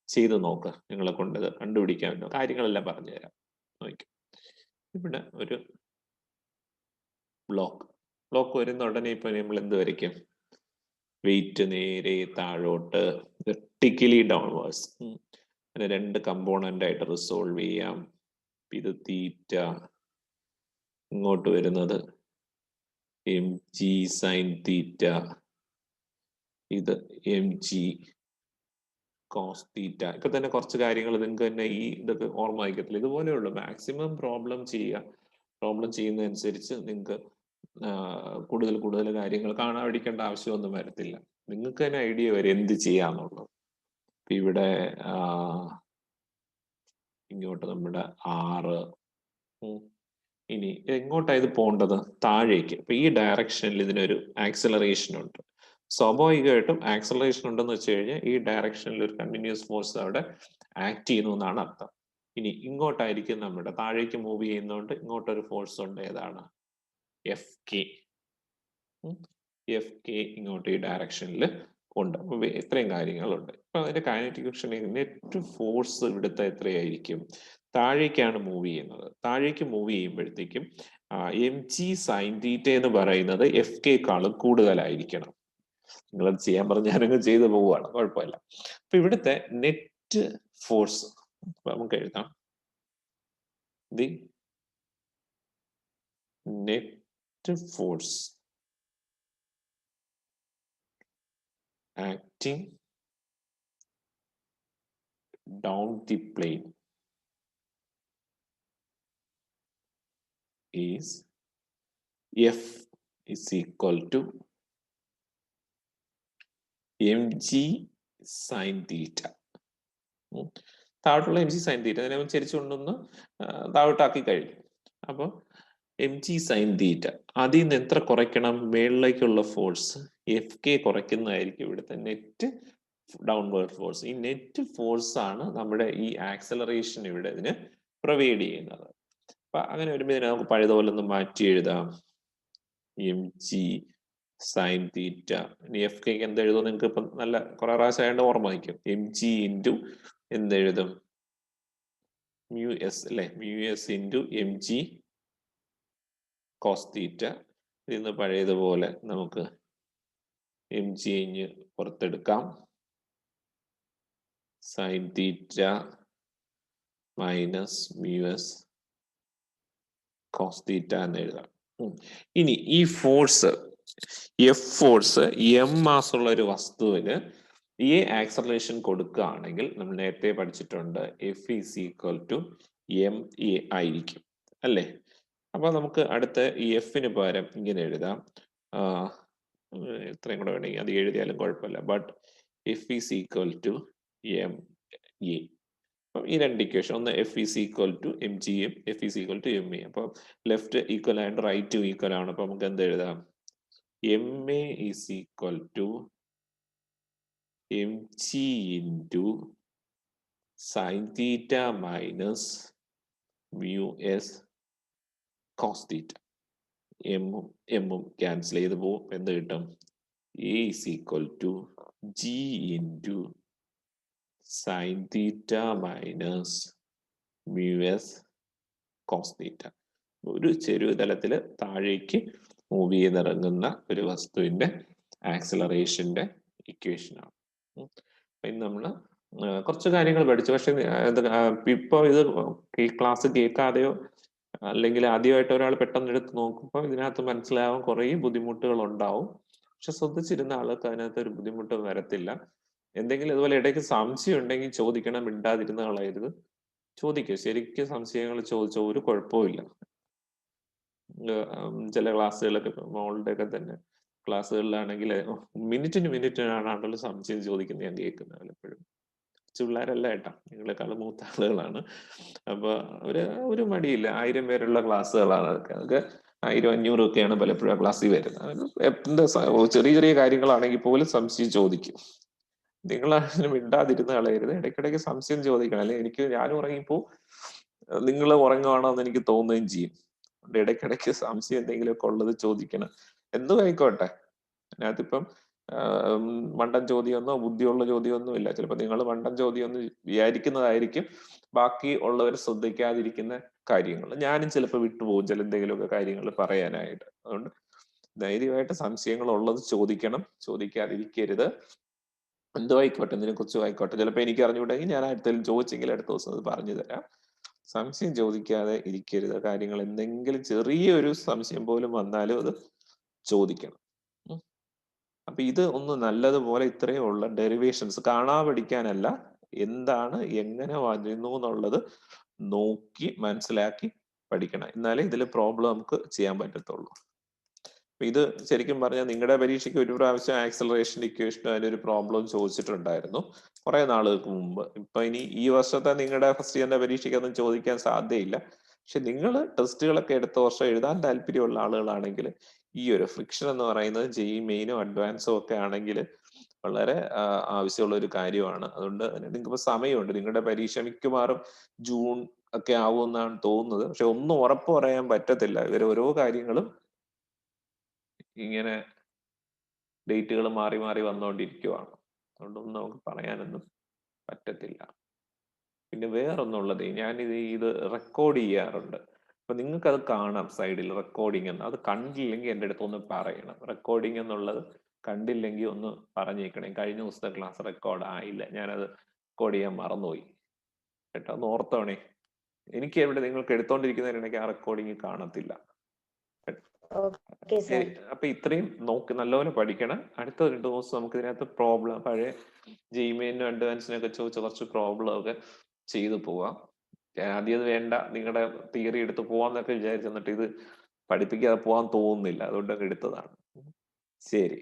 [SPEAKER 2] ചെയ്ത് നോക്കുക, നിങ്ങളെ കൊണ്ട് കണ്ടുപിടിക്കാൻ പറ്റും. കാര്യങ്ങളെല്ലാം പറഞ്ഞു തരാം. നോക്കാം, ഇവിടെ ഒരു ബ്ലോക്ക് വരുന്ന ഉടനെ ഇപ്പൊ നമ്മൾ എന്ത് വരയ്ക്കും? വെയിറ്റ് നേരെ താഴോട്ട് വെർട്ടിക്കലി ഡൗൺവേഴ്സ്. അങ്ങനെ രണ്ട് കമ്പോണന്റ് ആയിട്ട് റിസോൾവ് ചെയ്യാം. ഇത് തീറ്റ, ഇങ്ങോട്ട് വരുന്നത് mg sin തീറ്റ, ഇത് mg cos തീറ്റ. ഇപ്പൊ തന്നെ കുറച്ച് കാര്യങ്ങൾ നിങ്ങൾക്ക് തന്നെ ഇതൊക്കെ ഓർമ്മ വയ്ക്കത്തില്ല. ഇതുപോലെയുള്ള മാക്സിമം പ്രോബ്ലം ചെയ്യുക. പ്രോബ്ലം ചെയ്യുന്നതനുസരിച്ച് നിങ്ങൾക്ക് കൂടുതൽ കാര്യങ്ങൾ കാണാതിരിക്കേണ്ട ആവശ്യമൊന്നും വരത്തില്ല. നിങ്ങൾക്ക് തന്നെ ഐഡിയ വരും എന്ത് ചെയ്യാന്നുള്ളത്. ഇവിടെ ഇങ്ങോട്ട് നമ്മുടെ 6, ഇനി എങ്ങോട്ടാണ് ഇത് പോകേണ്ടത്? താഴേക്ക്. അപ്പൊ ഈ ഡയറക്ഷനിൽ ഇതിനൊരു ആക്സലറേഷൻ ഉണ്ട്. സ്വാഭാവികമായിട്ടും ആക്സലറേഷൻ ഉണ്ടെന്ന് വെച്ച് കഴിഞ്ഞാൽ ഈ ഡയറക്ഷനിൽ ഒരു കണ്ടിന്യൂസ് ഫോഴ്സ് അവിടെ ആക്ട് ചെയ്യുന്നു എന്നാണ് അർത്ഥം. ഇനി ഇങ്ങോട്ടായിരിക്കും നമ്മുടെ താഴേക്ക് മൂവ് ചെയ്യുന്നതുകൊണ്ട് ഇങ്ങോട്ടൊരു ഫോഴ്സ് ഉണ്ട്. ഏതാണ്? F K. എഫ് കെ ഇങ്ങോട്ട് ഈ ഡയറക്ഷനിൽ ഉണ്ട്. അപ്പൊ ഇത്രയും കാര്യങ്ങളുണ്ട്. ഇപ്പൊ അതിന്റെ കൈനറ്റിക് ഫ്രിക്ഷൻ നെറ്റ് ഫോഴ്സ് ഇവിടുത്തെ എത്രയായിരിക്കും? താഴേക്കാണ് മൂവ് ചെയ്യുന്നത്. താഴേക്ക് മൂവ് ചെയ്യുമ്പോഴത്തേക്കും എം ജി സൈൻ തീറ്റ എന്ന് പറയുന്നത് എഫ് കെക്കാളും കൂടുതലായിരിക്കണം. നിങ്ങളത് ചെയ്യാൻ പറഞ്ഞ് ഞാനങ്ങ് ചെയ്തു പോവുകയാണ്, കുഴപ്പമില്ല. അപ്പൊ ഇവിടുത്തെ നെറ്റ് ഫോഴ്സ് നമുക്ക് എഴുതാം. The net force acting down the plane is F is equal to mg sin theta. താഴോട്ടുള്ള എം ജി സൈൻ തീറ്റ അതിനെ ചരിച്ചുകൊണ്ടൊന്ന് താഴോട്ടാക്കി കഴിഞ്ഞു. അപ്പൊ എം ജി സൈൻ തീറ്റ അതിൽ നിന്ന് എത്ര കുറയ്ക്കണം? മേളിലേക്കുള്ള ഫോഴ്സ് എഫ് കെ കുറയ്ക്കുന്നതായിരിക്കും ഇവിടുത്തെ നെറ്റ് ഡൗൺവേർഡ് ഫോഴ്സ്. ഈ നെറ്റ് ഫോഴ്സ് ആണ് നമ്മുടെ ഈ ആക്സലറേഷൻ ഇവിടെ ഇതിന് പ്രൊവൈഡ് ചെയ്യുന്നത്. അപ്പൊ അങ്ങനെ വരുമ്പോൾ നമുക്ക് പഴയതുപോലെ ഒന്ന് മാറ്റി എഴുതാം. എം ജി സൈൻ തീറ്റ. ഇനി എഫ് കെക്ക് എന്ത് എഴുതും? നിങ്ങൾക്ക് ഇപ്പം നല്ല കുറെ പ്രാവശ്യം ആയതുകൊണ്ട് ഓർമ്മ വയ്ക്കും. എം ജി ഇൻറ്റു എന്തെഴുതും? മ്യൂ എസ് അല്ലെ? Mu S into M G cos theta. ഇതിന്ന് പഴയതുപോലെ നമുക്ക് എം ജി ഇഞ്ഞ് പുറത്തെടുക്കാം. Sine theta minus mu S cos theta എന്ന് എഴുതാം. ഇനി ഈ force F force M mass ഉള്ള ഒരു വസ്തുവിന് ഈ ആക്സലറേഷൻ കൊടുക്കുകയാണെങ്കിൽ നമ്മൾ നേരത്തെ പഠിച്ചിട്ടുണ്ട് F is equal to M A ആയിരിക്കും അല്ലേ? അപ്പൊ നമുക്ക് അടുത്ത ഈ എഫിന് പകരം ഇങ്ങനെ എഴുതാം. ഇത്രയും കൂടെ വേണമെങ്കിൽ അത് എഴുതിയാലും കുഴപ്പമില്ല. But F is equal to M A. ഈ രണ്ട് ഇക്വേഷൻ, ഒന്ന് F is equal to M G M, F is equal to M A. അപ്പൊ left equal and right equal ആണ്. അപ്പൊ നമുക്ക് എന്ത് എഴുതാം? M A is equal to M G into sine theta minus mu S cos theta. എമ്മും എമ്മും cancel ചെയ്ത് പോവും. എന്ത് കിട്ടും? A is equal to G into sine theta minus mu S cos theta. ഒരു ചെരുവ് തലത്തിൽ താഴേക്ക് മൂവ് ചെയ്തിറങ്ങുന്ന ഒരു വസ്തുവിന്റെ ആക്സിലറേഷന്റെ ഇക്വേഷനാണ്. ഇന്ന് നമ്മൾ കുറച്ച് കാര്യങ്ങൾ പഠിച്ചു. പക്ഷെ ഇപ്പൊ ഇത് ക്ലാസ് കേൾക്കാതെയോ അല്ലെങ്കിൽ ആദ്യമായിട്ട് ഒരാൾ പെട്ടെന്ന് എടുത്ത് നോക്കുമ്പോൾ ഇതിനകത്ത് മനസ്സിലാവാൻ കുറേ ബുദ്ധിമുട്ടുകൾ ഉണ്ടാവും. പക്ഷെ ശ്രദ്ധിച്ചിരുന്ന ആൾക്ക് അതിനകത്ത് ഒരു ബുദ്ധിമുട്ടും വരത്തില്ല. എന്തെങ്കിലും ഇതുപോലെ ഇടയ്ക്ക് സംശയം ഉണ്ടെങ്കിൽ ചോദിക്കണം, മിണ്ടാതിരുന്ന് കളയരുത്. ചോദിക്കുക, ശരിക്കും സംശയങ്ങൾ ചോദിച്ചോ, ഒരു കുഴപ്പമില്ല. ചില ക്ലാസ്സുകളൊക്കെ മോളുടെ ഒക്കെ തന്നെ ക്ലാസ്സുകളിലാണെങ്കിൽ മിനിറ്റിനാണ് ആളുകൾ സംശയം ചോദിക്കുന്നത് ഞാൻ കേൾക്കുന്നത് പലപ്പോഴും. പിള്ളേരല്ല ഏട്ടാ, നിങ്ങളെക്കാളും മൂത്ത ആളുകളാണ്. അപ്പൊ ഒരു മടിയില്ല. 1000 പേരുള്ള ക്ലാസ്സുകളാണ് അതൊക്കെ 1000-500 ഒക്കെയാണ് പലപ്പോഴും ആ ക്ലാസ്സിൽ വരുന്നത്. എന്താ ചെറിയ ചെറിയ കാര്യങ്ങളാണെങ്കിൽ പോലും സംശയം ചോദിക്കും. നിങ്ങൾ അതിന് മിണ്ടാതിരുന്ന് കളയരുത്. ഇടയ്ക്കിടയ്ക്ക് സംശയം ചോദിക്കണം. അല്ലെങ്കിൽ ഞാനും ഉറങ്ങിപ്പോ നിങ്ങൾ ഉറങ്ങുവാണോ എന്ന് എനിക്ക് തോന്നുകയും ചെയ്യും. ഇടയ്ക്കിടയ്ക്ക് സംശയം എന്തെങ്കിലുമൊക്കെ ഉള്ളത് ചോദിക്കണം. എന്തും ആയിക്കോട്ടെ. അതിനകത്തിപ്പം മണ്ടൻ ചോദ്യമൊന്നോ ബുദ്ധിയുള്ള ചോദ്യമൊന്നും ഇല്ല. ചിലപ്പോൾ നിങ്ങൾ മണ്ടൻ ചോദ്യമൊന്നും വിചാരിക്കുന്നതായിരിക്കും ബാക്കി ഉള്ളവർ ശ്രദ്ധിക്കാതിരിക്കുന്ന കാര്യങ്ങൾ. ഞാനും ചിലപ്പോൾ വിട്ടുപോകും ചില എന്തെങ്കിലുമൊക്കെ കാര്യങ്ങൾ പറയാനായിട്ട്. അതുകൊണ്ട് ധൈര്യമായിട്ട് സംശയങ്ങൾ ഉള്ളത് ചോദിക്കണം, ചോദിക്കാതിരിക്കരുത്. എന്തോ ആയിക്കോട്ടെ, ഇതിനെ കുറിച്ചും ആയിക്കോട്ടെ. ചിലപ്പോൾ എനിക്ക് അറിഞ്ഞുകൂടെങ്കിൽ ഞാൻ അടുത്തേലും ചോദിച്ചെങ്കിൽ അടുത്ത ദിവസം അത് പറഞ്ഞു തരാം. സംശയം ചോദിക്കാതെ ഇരിക്കരുത്. കാര്യങ്ങൾ എന്തെങ്കിലും ചെറിയൊരു സംശയം പോലും വന്നാലും അത് ചോദിക്കണം. അപ്പൊ ഇത് ഒന്ന് നല്ലതുപോലെ ഇത്രയേ ഉള്ള ഡെറിവേഷൻസ് കാണാ പഠിക്കാനല്ല, എന്താണ് എങ്ങനെ വരുന്നു എന്നുള്ളത് നോക്കി മനസ്സിലാക്കി പഠിക്കണം. എന്നാലേ ഇതിൽ പ്രോബ്ലം നമുക്ക് ചെയ്യാൻ പറ്റത്തുള്ളൂ. ഇത് ശരിക്കും പറഞ്ഞാൽ നിങ്ങളുടെ പരീക്ഷയ്ക്ക് ഒരു പ്രാവശ്യം ആക്സലറേഷൻ ഇക്വേഷനും അതിനൊരു പ്രോബ്ലം ചോദിച്ചിട്ടുണ്ടായിരുന്നു കുറെ നാളുകൾക്ക് മുമ്പ്. ഇപ്പൊ ഇനി ഈ വർഷത്തെ നിങ്ങളുടെ ഫസ്റ്റ് ഇയറിന്റെ പരീക്ഷയ്ക്കൊന്നും ചോദിക്കാൻ സാധ്യതയില്ല. പക്ഷെ നിങ്ങൾ ടെസ്റ്റുകളൊക്കെ എടുത്ത വർഷം എഴുതാൻ താല്പര്യമുള്ള ആളുകളാണെങ്കിൽ ഈ ഒരു ഫ്രിക്ഷൻ എന്ന് പറയുന്നത് ജെഇ മെയിനും അഡ്വാൻസും ഒക്കെ ആണെങ്കിൽ വളരെ ആവശ്യമുള്ള ഒരു കാര്യമാണ്. അതുകൊണ്ട് നിങ്ങൾക്കിപ്പോ സമയമുണ്ട്. നിങ്ങളുടെ പരീക്ഷ മിക്കവാറും ജൂൺ ഒക്കെ ആവുമെന്നാണ് തോന്നുന്നത്. പക്ഷെ ഒന്നും ഉറപ്പ് പറയാൻ പറ്റത്തില്ല. ഇവര് ഓരോ കാര്യങ്ങളും ഇങ്ങനെ ഡേറ്റുകൾ മാറി മാറി വന്നുകൊണ്ടിരിക്കുവാണ്. അതുകൊണ്ടൊന്നും നമുക്ക് പറയാനൊന്നും പറ്റത്തില്ല. പിന്നെ വേറൊന്നുള്ളത്, ഇത് റെക്കോർഡ് ചെയ്യാറുണ്ട്. അപ്പൊ നിങ്ങൾക്കത് കാണാം സൈഡിൽ റെക്കോർഡിംഗ് എന്ന്. അത് കണ്ടില്ലെങ്കിൽ എൻ്റെ അടുത്ത് ഒന്ന് പറയണം. റെക്കോർഡിംഗ് എന്നുള്ളത് കണ്ടില്ലെങ്കിൽ ഒന്ന് പറഞ്ഞേക്കണേ. കഴിഞ്ഞ ദിവസത്തെ ക്ലാസ് റെക്കോർഡ് ആയില്ല, ഞാനത് റെക്കോർഡ് ചെയ്യാൻ മറന്നുപോയി കേട്ടോ, ഒന്ന് ഓർത്തോണേ. എനിക്ക് എവിടെ നിങ്ങൾക്ക് എടുത്തോണ്ടിരിക്കുന്നതിനിടയ്ക്ക് ആ റെക്കോർഡിങ് കാണത്തില്ല.
[SPEAKER 3] Okay sir.
[SPEAKER 2] അപ്പൊ ഇത്രയും നോക്ക്, നല്ലപോലെ പഠിക്കണം. അടുത്ത 2 ദിവസം നമുക്ക് ഇതിനകത്ത് പ്രോബ്ലം, പഴയ ജിമെയിലിനും അഡ്വാൻസിനൊക്കെ ചോദിച്ച കുറച്ച് പ്രോബ്ലം ഒക്കെ ചെയ്തു പോവാം. ആദ്യം അത് വേണ്ട, നിങ്ങളുടെ തിയറി എടുത്ത് പോവാന്നൊക്കെ വിചാരിച്ചു, എന്നിട്ട് ഇത് പഠിപ്പിക്കാതെ പോകാൻ തോന്നുന്നില്ല, അതുകൊണ്ടൊക്കെ എടുത്തതാണ്. ശരി.